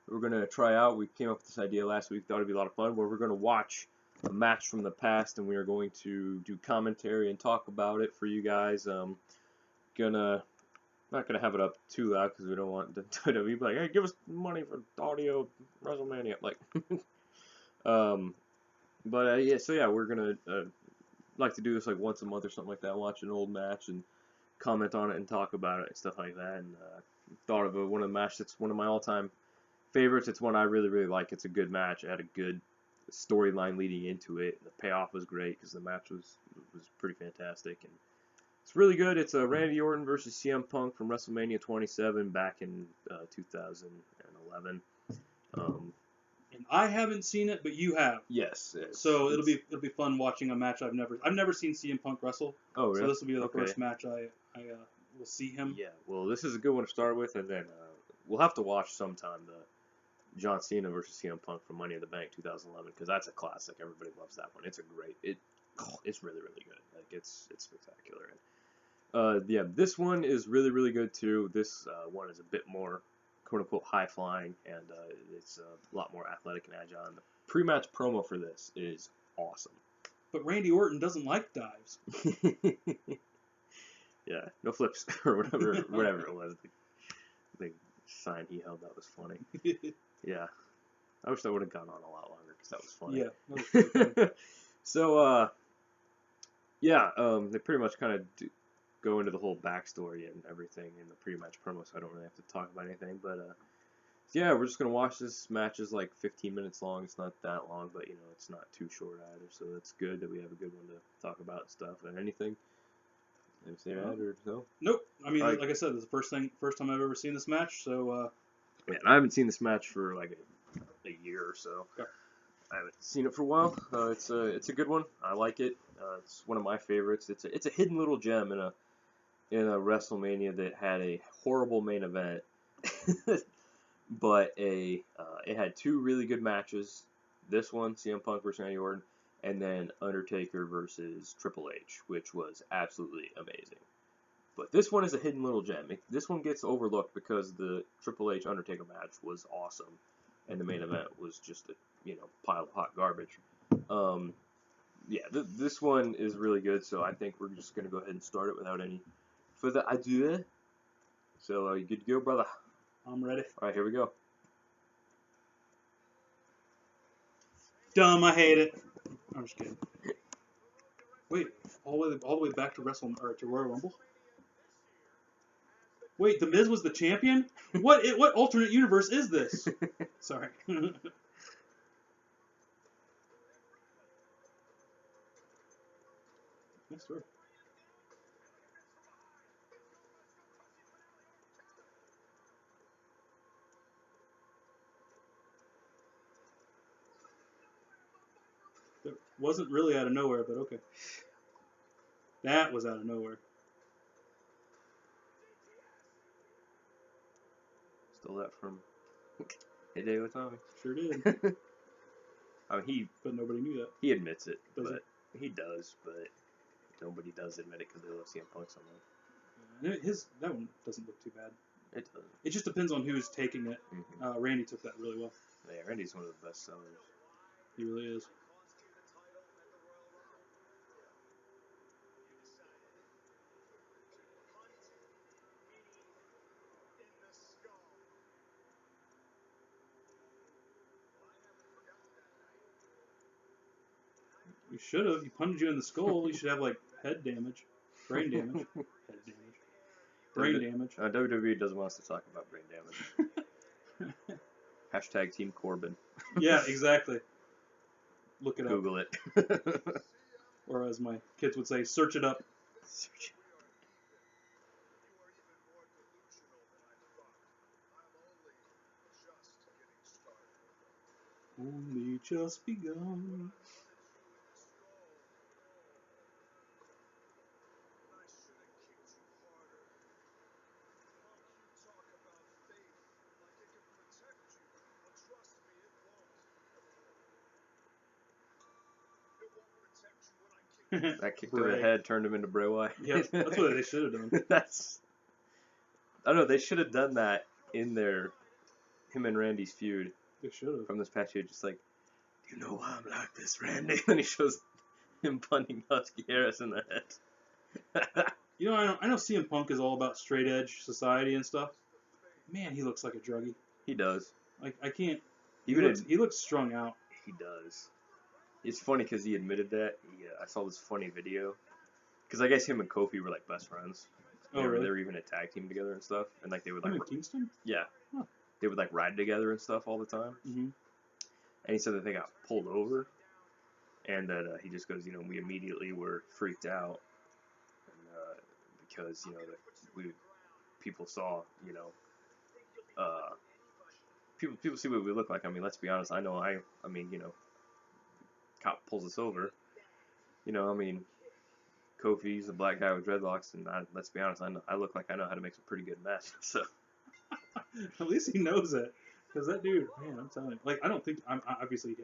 We're going to try out. We came up with this idea last week. Thought it'd be a lot of fun, where we're going to watch a match from the past, and we are going to do commentary and talk about it for you guys. Not gonna have it up too loud because we don't want the WWE to be like, hey, give us money for audio WrestleMania. Like, yeah. So yeah, we're gonna like to do this like once a month or something like that. Watch an old match and comment on it and talk about it and stuff like that. And thought of one of the matches that's one of my all-time favorites. It's one I really like. It's a good match. It had a good storyline leading into it. The payoff was great because the match was pretty fantastic, and it's really good. It's Randy Orton versus CM Punk from WrestleMania 27 back in 2011. And I haven't seen it, but you have. Yes. So it'll be fun watching a match I've never seen CM Punk wrestle. Oh, really? So this will be the first match I will see him. Yeah. Well, this is a good one to start with, and then we'll have to watch sometime the John Cena versus CM Punk from Money in the Bank 2011 because that's a classic. Everybody loves that one. It's it's really good. Like it's spectacular. And yeah, this one is really good too. This one is a bit more quote unquote high flying, and it's a lot more athletic and agile. And the pre-match promo for this is awesome. But Randy Orton doesn't like dives. Yeah, no flips or whatever it was. The sign he held, that was funny. Yeah, I wish that would have gone on a lot longer because that was funny. Yeah, that was funny. So yeah, they pretty much kind of go into the whole backstory and everything in the pre-match promo, so I don't really have to talk about anything. But yeah, we're just gonna watch this. Match is like 15 minutes long. It's not that long, but you know, it's not too short either. So it's good that we have a good one to talk about and stuff. And anything say that or no? Nope. I mean, like I said, this is the first time I've ever seen this match. So yeah, and I haven't seen this match for like a year or so. Okay. I haven't seen it for a while. It's a good one. I like it. It's one of my favorites. It's a hidden little gem in a WrestleMania that had a horrible main event, but it had two really good matches. This one, CM Punk versus Randy Orton, and then Undertaker versus Triple H, which was absolutely amazing. But this one is a hidden little gem. This one gets overlooked because the Triple H Undertaker match was awesome, and the main event was just a pile of hot garbage. Yeah, this one is really good, so I think we're just gonna go ahead and start it without any further ado. So you good to go, brother? I'm ready. All right, here we go. Dumb, I hate it. I'm just kidding. Wait, all the way back to to Royal Rumble? Wait, The Miz was the champion? What alternate universe is this? Sorry. Yes, sir. It wasn't really out of nowhere, but okay. That was out of nowhere. Stole that from Hey Day with Tommy. Sure did. I mean, but nobody knew that. He admits it, Does but he does, but nobody does admit it because they love CM Punk so much. That one doesn't look too bad. It doesn't. It just depends on who's taking it. Mm-hmm. Randy took that really well. Yeah, Randy's one of the best sellers. He really is. You should have. He punted you in the skull. You should have like head damage, brain damage, head damage, brain damage. WWE doesn't want us to talk about brain damage. Hashtag Team Corbin. Yeah, exactly. Look it up. Google it. Or as my kids would say, search it up. Search it. Only just begun. That kick to the head turned him into Bray Wyatt. Yep, that's what they should have done. I don't know. They should have done that in him and Randy's feud. They should have. From this patch here, just like, do you know why I'm like this, Randy? And he shows him punting Husky Harris in the head. You know, I know CM Punk is all about straight edge society and stuff. Man, he looks like a druggie. He does. Like, I can't. He looks strung out. He does. It's funny because he admitted that. I saw this funny video. Because I guess him and Kofi were like best friends. Oh, really? They were even a tag team together and stuff. And like they would like. In Kingston? Yeah. Huh. They would like ride together and stuff all the time. Mm-hmm. And he said that they got pulled over. And that he just goes, we immediately were freaked out. And, because, people saw, people see what we look like. I mean, let's be honest. I know cop pulls us over. Kofi's a black guy with dreadlocks, and let's be honest, I look like I know how to make some pretty good mess. So at least he knows it, because that dude, man, I'm telling you, like, I don't think obviously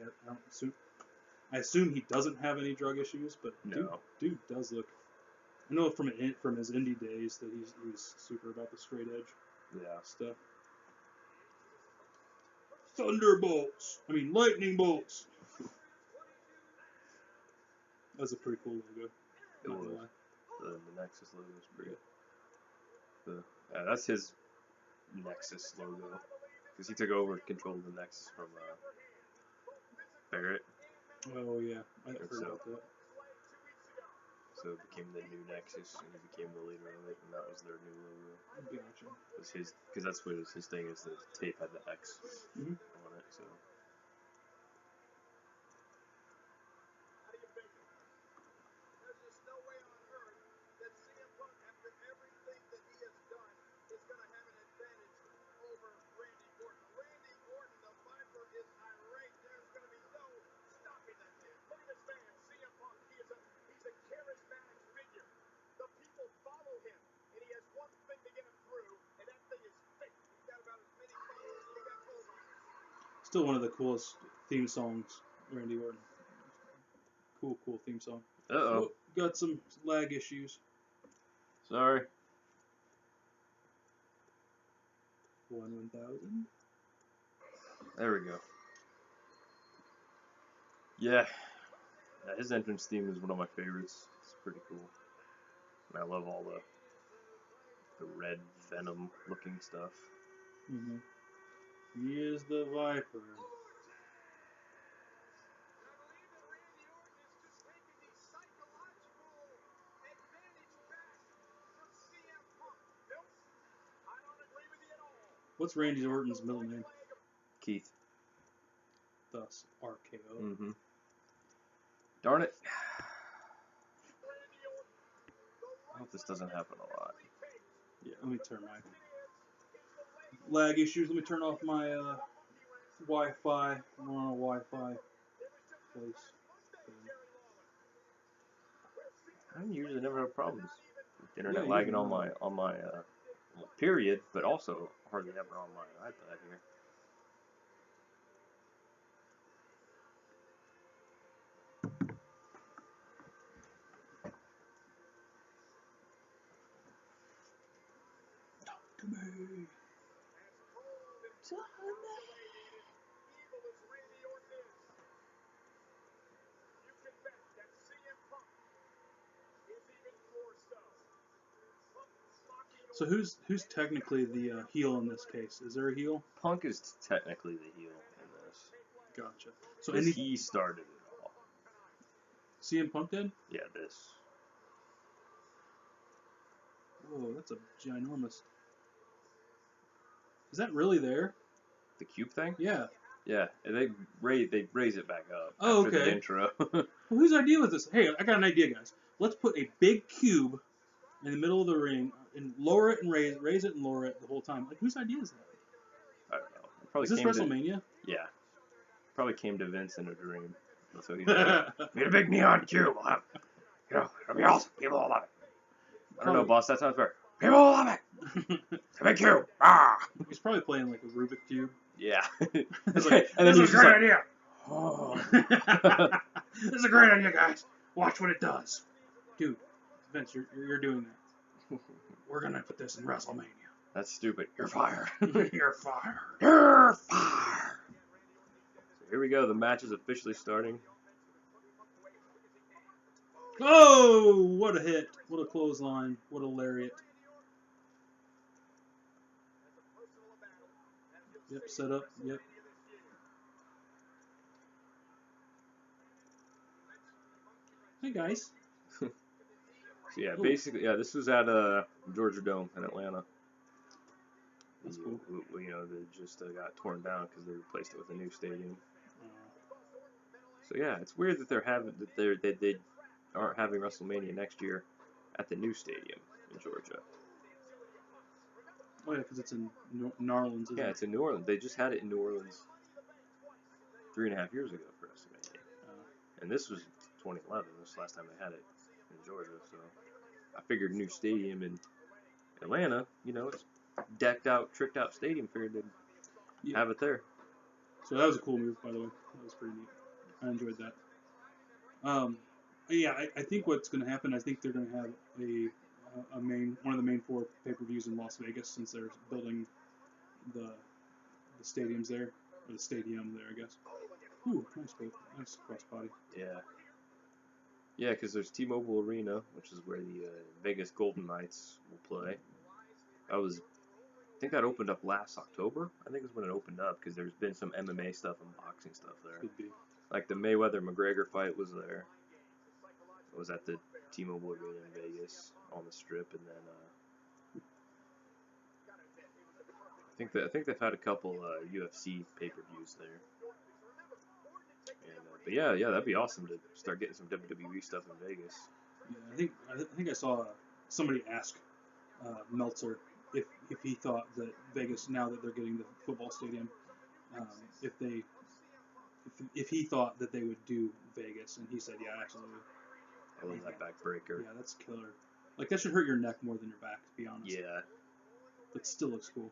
I assume he doesn't have any drug issues, but no. dude does look. I know from his indie days that he was super about the straight edge stuff. Thunderbolts. I mean, lightning bolts. That's a pretty cool logo. It was. The Nexus logo is pretty good. That's his Nexus logo. Because he took over control of the Nexus from Barrett. Oh, yeah. I heard about that. So it became the new Nexus, and he became the leader of it, and that was their new logo. Gotcha. Because that's what his thing is. The tape had the X on it, so. Still one of the coolest theme songs, Randy Orton. Cool theme song. Uh-oh. Got some lag issues. Sorry. 1,000. There we go. Yeah. His entrance theme is one of my favorites. It's pretty cool. And I love all the red Venom looking stuff. Mm-hmm. He is the Viper. What's Randy Orton's middle name? Keith. Thus, RKO. Mm-hmm. Darn it. I hope this doesn't happen a lot. Yeah, let me turn my lag issues. Let me turn off my Wi-Fi. I'm on a Wi-Fi place. I usually never have problems with internet lagging on my period, but also hardly ever on my iPad here. Talk to me. So who's technically the heel in this case? Is there a heel? Punk is technically the heel in this. Gotcha. So he started it all. CM Punk did? Yeah, this. Whoa, that's a ginormous. Is that really there? The cube thing? Yeah. Yeah, they raise it back up. Oh, after okay. The intro. Well, whose idea was this? Hey, I got an idea, guys. Let's put a big cube in the middle of the ring and lower it and raise it and lower it the whole time. Like, whose idea is that? I don't know. Probably is this WrestleMania? Yeah. Probably came to Vince in a dream. So he's like, "Made a big neon cube. It'll be awesome. People will love it." I don't know, boss. That sounds fair. People will love it. It's a big cube. Ah. He's probably playing like a Rubik cube. Yeah. It's like, and then this is a great idea. Oh. This is a great idea, guys. Watch what it does. Dude, Vince, you're doing that. We're going to put this in WrestleMania. That's stupid. You're fired. You're fired. You're fired. So here we go. The match is officially starting. Oh, what a hit. What a clothesline. What a lariat. Yep, set up. Yep. Hey, guys. So yeah, basically, yeah, this was at Georgia Dome in Atlanta. That's cool. You know, they just got torn down because they replaced it with a new stadium. So yeah, it's weird that they aren't having WrestleMania next year at the new stadium in Georgia. Oh yeah, because it's in New Orleans. Yeah, it's in New Orleans. They just had it in New Orleans 3.5 years ago for WrestleMania, and this was 2011. This was the last time they had it in Georgia. So I figured new stadium in Atlanta, you know, it's decked out, tricked out stadium. Figured they'd have it there. So that was a cool move, by the way. That was pretty neat. I enjoyed that. Yeah, I think what's going to happen, I think they're going to have one of the main 4 pay-per-views in Las Vegas, since they're building the stadiums there, or the stadium there, I guess. Ooh, nice crossbody. Yeah. Yeah, because there's T-Mobile Arena, which is where the Vegas Golden Knights will play. I think that opened up last October. I think is when it opened up, because there's been some MMA stuff and boxing stuff there. Could be. Like the Mayweather-McGregor fight was there. It was at the T-Mobile Arena in Vegas on the Strip, and then I think they've had a couple UFC pay-per-views there. And, but yeah, that'd be awesome to start getting some WWE stuff in Vegas. Yeah, I think I saw somebody ask Meltzer if he thought that Vegas, now that they're getting the football stadium, if he thought that they would do Vegas, and he said, yeah, absolutely. I love that backbreaker. Yeah, that's killer. Like, that should hurt your neck more than your back, to be honest. Yeah. But still looks cool.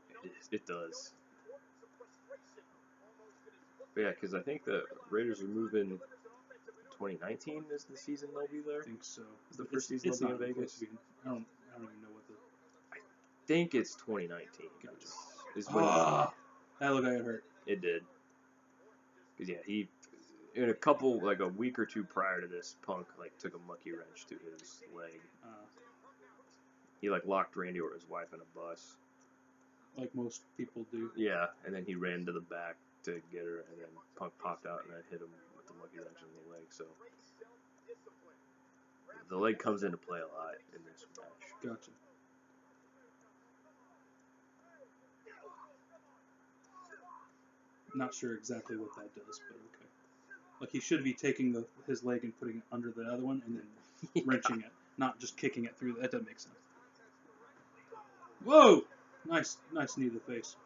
It does. But yeah, because I think the Raiders are moving. 2019 is the season they'll be there. I think so. Is the first season they'll be in Vegas? I don't even know what the. I think it's 2019. Gotcha. That looked like it hurt. It did. Because yeah, he in a week or two prior to this, Punk took a monkey wrench to his leg. He locked Randy Orton's wife in a bus. Like most people do. Yeah, and then he ran to the back to get her, and then Punk popped out and then hit him with the monkey wrench in the leg. So the leg comes into play a lot in this match. Gotcha. Not sure exactly what that does, but okay. Like, he should be taking his leg and putting it under the other one and then wrenching it, not just kicking it through. That doesn't make sense. Whoa! Nice knee to the face.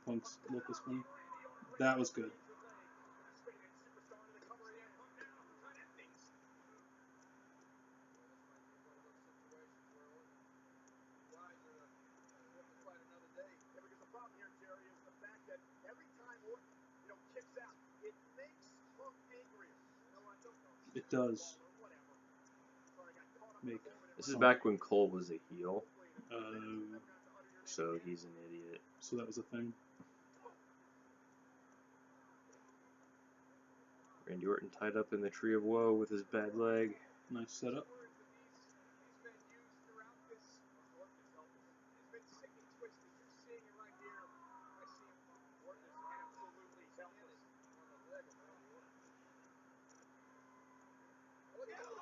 Punk's look was funny. That was good. It does. This is back when Cole was a heel. Oh. So he's an idiot. So that was a thing. Randy Orton tied up in the Tree of Woe with his bad leg. Nice setup.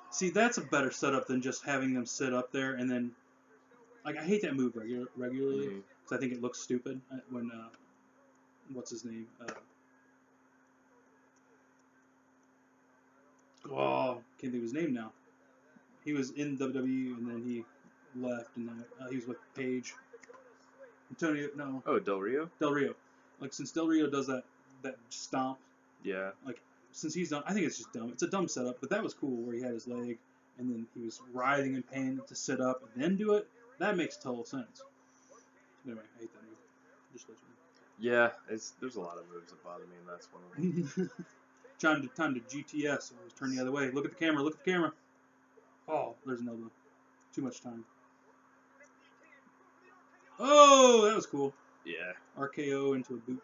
See, that's a better setup than just having them sit up there and then, I hate that move regularly because I think it looks stupid when what's his name? Can't think of his name now. He was in WWE and then he left and then he was with Paige. Antonio, no. Oh, Del Rio? Del Rio. Like, since Del Rio does that stomp, Yeah. like, since he's done, I think it's just dumb. It's a dumb setup, but that was cool where he had his leg, and then he was writhing in pain to sit up and then do it. That makes total sense. Anyway, I hate that move. Just let you Yeah, there's a lot of moves that bother me, and that's one of them. Time to GTS. Always turn the other way. Look at the camera. Look at the camera. Oh, there's an elbow. Too much time. Oh, that was cool. Yeah. RKO into a boot.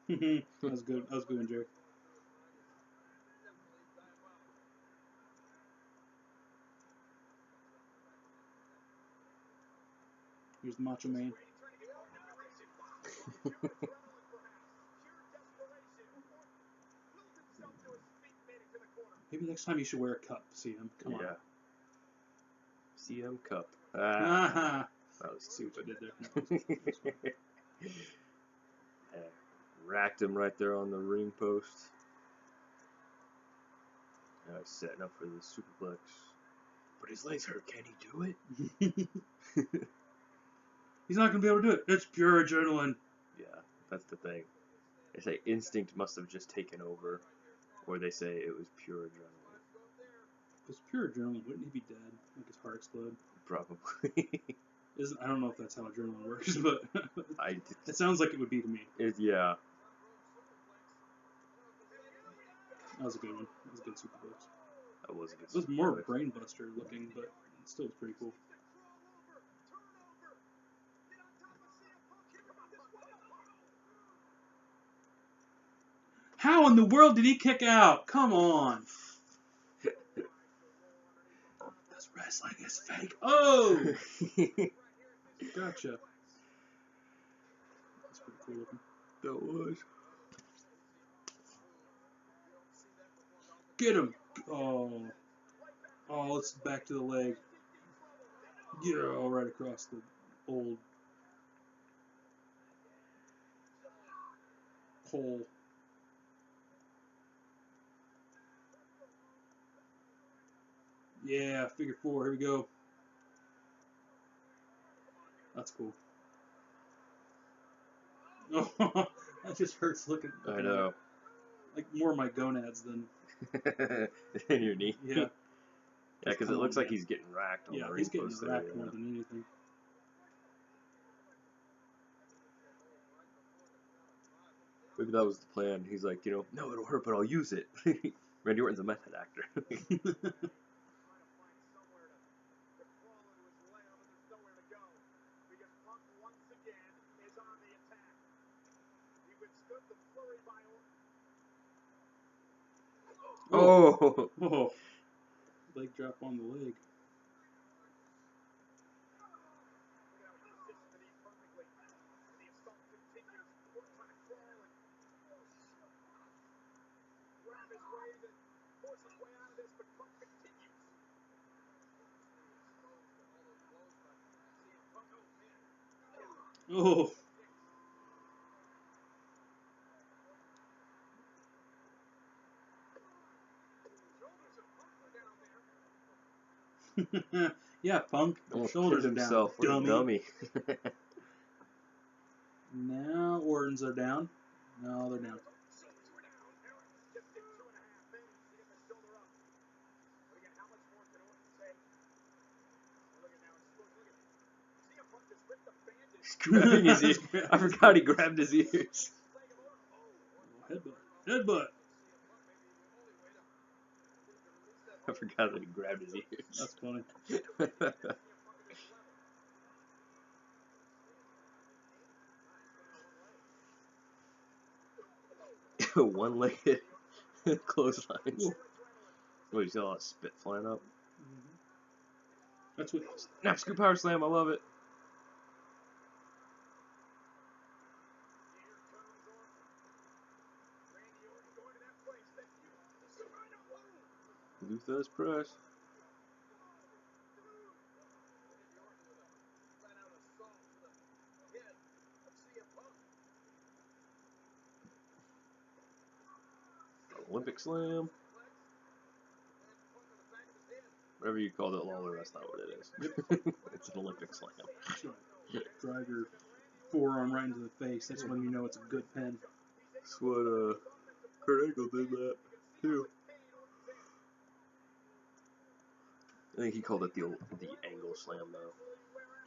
That was good. That was a good one, Jerry. Here's the Macho Man. Maybe next time you should wear a cup, CM. Come on. Yeah. CM Cup. Ah, that was stupid. Did Yeah, racked him right there on the ring post. Now he's setting up for the superplex. But his legs hurt. Can he do it? He's not going to be able to do it. It's pure adrenaline. Yeah, that's the thing. They say instinct must have just taken over, or they say it was pure adrenaline. If it's pure adrenaline, wouldn't he be dead? Like his heart explode? Probably. I don't know if that's how adrenaline works, but it sounds like it would be to me. Yeah. That was a good one. That was a good superplex. That was a good It was more superplex. brainbuster looking, but it still was pretty cool. How in the world did he kick out? Come on. This wrestling is fake. Oh! Gotcha. That's pretty cool looking. That was. Get him. Oh. Oh, let's back to the leg. Yeah, right across the old hole. Yeah, figure four. Here we go. That's cool. Oh, that just hurts looking I know. like more of my gonads than In your knee. yeah. Yeah, because it looks like man. he's getting racked on the ring He's getting post racked there. more Yeah. than anything. Maybe that was the plan. He's like, no, it'll hurt, but I'll use it. Randy Orton's a method actor. Oh! Oh, leg drop on the leg. Oh. Yeah, Punk. Almost Shoulders pinned are himself. down. What a dummy. Now Orton's are down. No, they're down. He's grabbing his ears. I forgot he grabbed his ears. Headbutt. Headbutt. I forgot that he grabbed his ears. That's funny. One-legged clotheslines. Oh, you see all that spit flying up? That's what. Snap, scoop, power slam. I love it. Luther's press. Olympic Slam. Whatever you called it, Lawler, that's not what it is. It's an Olympic Slam. That's right. Drive your forearm right into the face. That's when you know it's a good pin. That's what Kurt Angle did that too. I think he called it the Angle Slam though.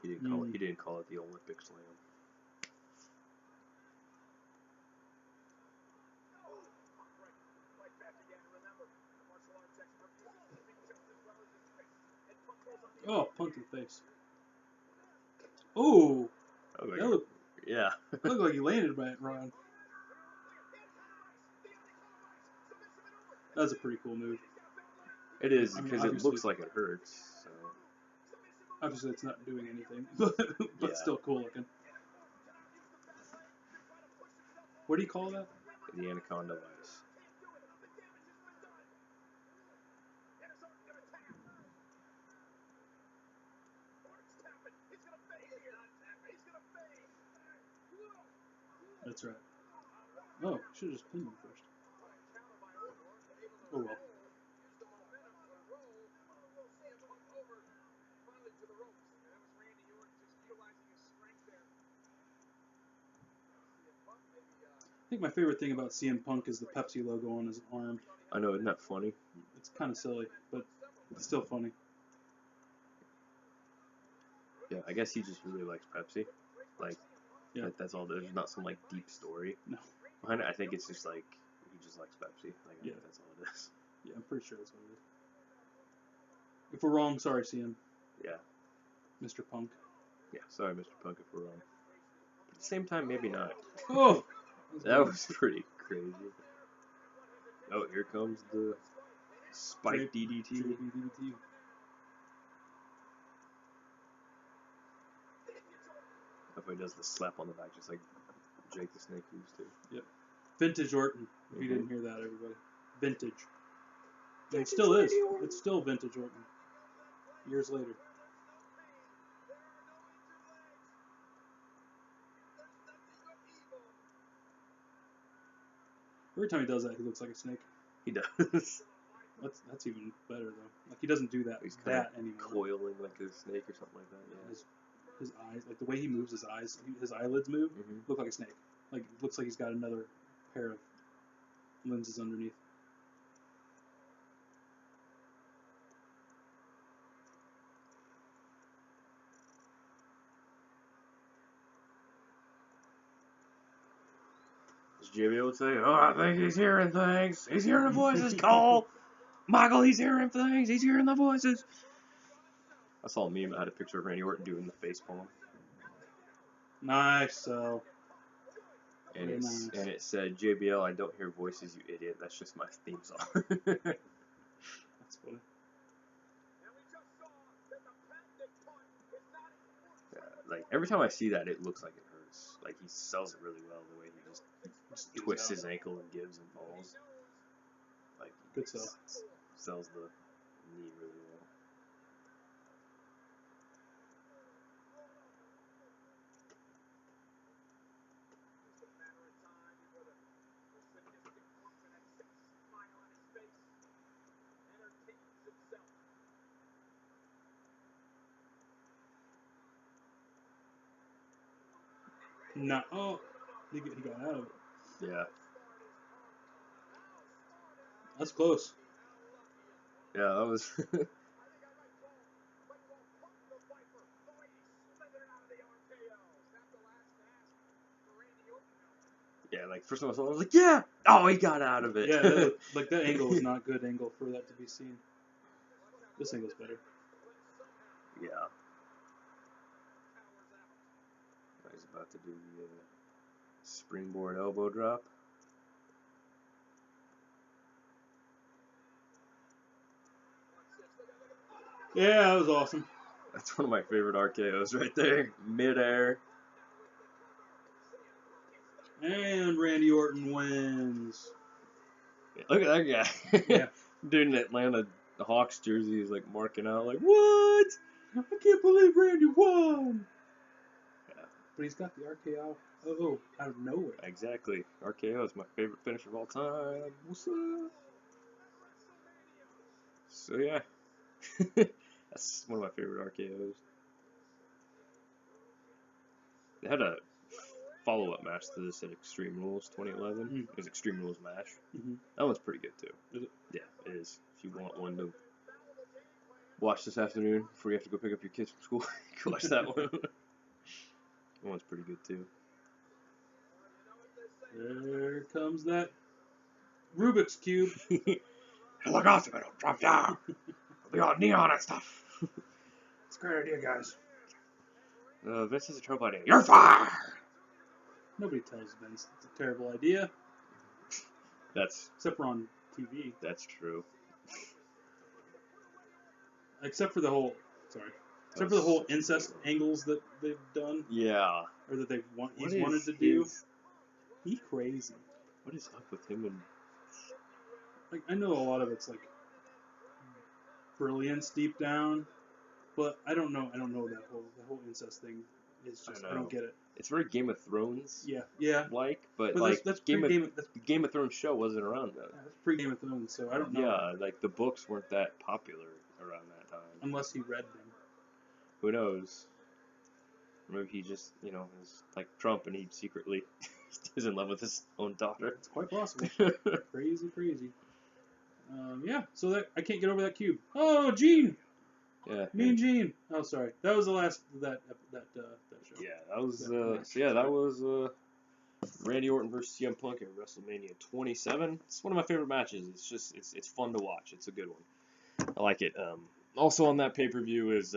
He didn't call it the Olympic Slam. Oh, punt to the face. Oh, That looked like he landed by it wrong. That's a pretty cool move. It is, because it looks like it hurts. So. Obviously, it's not doing anything, but still cool looking. What do you call that? The Anaconda Vice. That's right. Oh, should have just pinned him first. Oh well. I think my favorite thing about CM Punk is the Pepsi logo on his arm. I know, isn't that funny? It's kind of silly, but it's still funny. Yeah, I guess he just really likes Pepsi. Like, that's all. There's not some like deep story. No. Behind it, I think it's just like he just likes Pepsi. Like, I think that's all it is. Yeah, I'm pretty sure that's what it is. If we're wrong, sorry, CM. Yeah. Mr. Punk. Yeah, sorry, Mr. Punk, if we're wrong. But at the same time, maybe not. Oh! That was pretty crazy. Oh, here comes the Spike DDT. If he does the slap on the back, just like Jake the Snake used to. Yep. Vintage Orton. If you didn't hear that, everybody. Vintage. It still is. It's still vintage Orton. Years later. Every time he does that, he looks like a snake. He does. That's even better though. Like he doesn't do that. He's kind of anymore. Coiling like a snake or something like that. Yeah. His eyes, like the way he moves his eyes, his eyelids move, look like a snake. Like it looks like he's got another pair of lenses underneath. As JBL would say, oh, I think he's hearing things. He's hearing the voices, Cole. Michael, he's hearing things. He's hearing the voices. I saw a meme that had a picture of Randy Orton doing the facepalm. Nice. And it said, JBL, I don't hear voices, you idiot. That's just my theme song. That's funny. Yeah, like every time I see that, it looks like it hurts. Like he sells it really well. The way he just twists his ankle and gives and falls. Like good sell. Sells the knee really well. No. Oh, he got out of it. Yeah. That's close. Yeah, that was. Yeah, like first time I saw it, I was like, yeah! Oh, he got out of it. Yeah, that angle was not a good angle for that to be seen. This angle's better. Yeah. He's about to do the springboard elbow drop. Yeah, that was awesome. That's one of my favorite RKOs right there. Midair. And Randy Orton wins. Yeah, look at that guy. Yeah. Doing Atlanta the Hawks jersey is like marking out like, what? I can't believe Randy won. Yeah. But he's got the RKO out of nowhere. Exactly. RKO is my favorite finisher of all time. What's up? So yeah, that's one of my favorite RKOs. They had a follow-up match to this at Extreme Rules 2011. Mm. It was Extreme Rules MASH. Mm-hmm. That one's pretty good too. Is it? Yeah, it is. If you want one to watch this afternoon before you have to go pick up your kids from school, you can watch that one. That one's pretty good too. There comes that Rubik's Cube. Look out, if I don't drop down. It'll be all neon and stuff. It's a great idea, guys. Vince has a terrible idea. You're fired! Nobody tells Vince it's a terrible idea. Except for on TV. That's true. Except for the whole incest angles that they've done. Yeah. Or that he's wanted to do. He's crazy. What is up with him and... Like, I know a lot of it's like brilliance deep down, but I don't know that whole incest thing is just I don't get it. It's very Game of Thrones. Yeah. But like that's Game of Thrones show wasn't around though. Yeah, that's pre-Game of Thrones, so I don't know. Yeah, like the books weren't that popular around that time. Unless he read them. Who knows? Maybe he just, is like Trump and he secretly is in love with his own daughter. It's quite possible. Crazy. Yeah, so that I can't get over that cube. Oh, Gene! Yeah. Mean Gene. Oh, sorry. That was the last of that show. Yeah, that was Randy Orton versus CM Punk at WrestleMania 27. It's one of my favorite matches. It's just it's fun to watch. It's a good one. I like it. Also on that pay-per-view is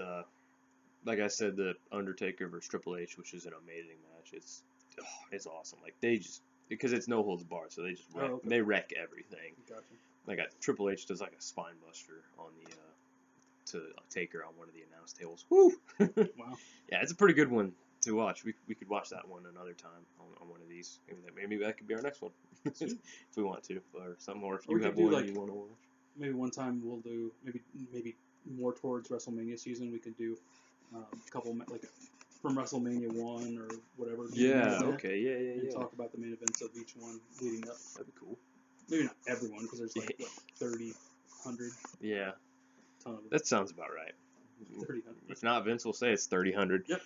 like I said, the Undertaker versus Triple H, which is an amazing match. It's awesome. Like they just because it's no holds barred, so they just wreck everything. Gotcha. Like Triple H does like a spine buster on the to Taker on one of the announce tables. Woo! Wow. Yeah, it's a pretty good one to watch. We could watch that one another time on one of these. Maybe that could be our next one if we want to, or something. Or if you have one you want to watch. Maybe one time we'll do maybe more towards WrestleMania season. We could do a couple like from WrestleMania 1 or whatever. Yeah. Okay. Yeah. And talk about the main events of each one leading up. That'd be cool. Maybe not everyone because there's like 30, 100. Yeah. That sounds about right. 30, if not, Vince will say it's 30-100. Yep.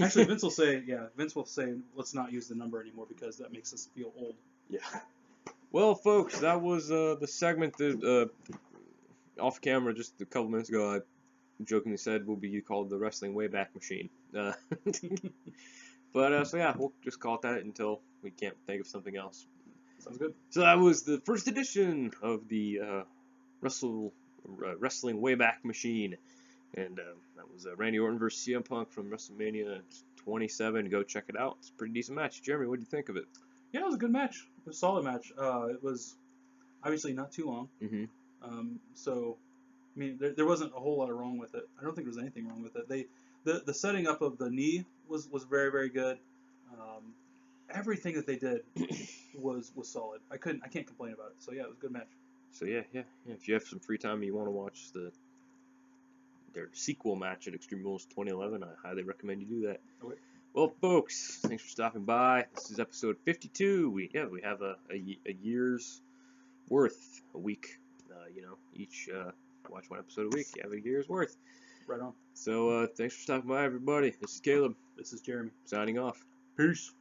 Actually, Vince will say, let's not use the number anymore because that makes us feel old. Yeah. Well, folks, that was the segment that off camera just a couple minutes ago I jokingly said will be called the Wrestling Wayback Machine. But so yeah, we'll just call it that until we can't think of something else. Sounds good. So that was the first edition of the Wrestling Wayback Machine. And that was Randy Orton versus CM Punk from WrestleMania 27. Go check it out. It's a pretty decent match. Jeremy, what did you think of it? Yeah, it was a good match. It was a solid match. It was obviously not too long. Mm-hmm. So, I mean, there wasn't a whole lot wrong with it. I don't think there was anything wrong with it. The setting up of the knee was very, very good. Everything that they did was solid. I can't complain about it. So yeah, it was a good match. So yeah. If you have some free time and you want to watch their sequel match at Extreme Rules 2011, I highly recommend you do that. Okay. Well, folks, thanks for stopping by. This is episode 52. We have a year's worth a week. Each watch one episode a week. You have a year's worth. Right on. So thanks for stopping by, everybody. This is Caleb. This is Jeremy. Signing off. Peace.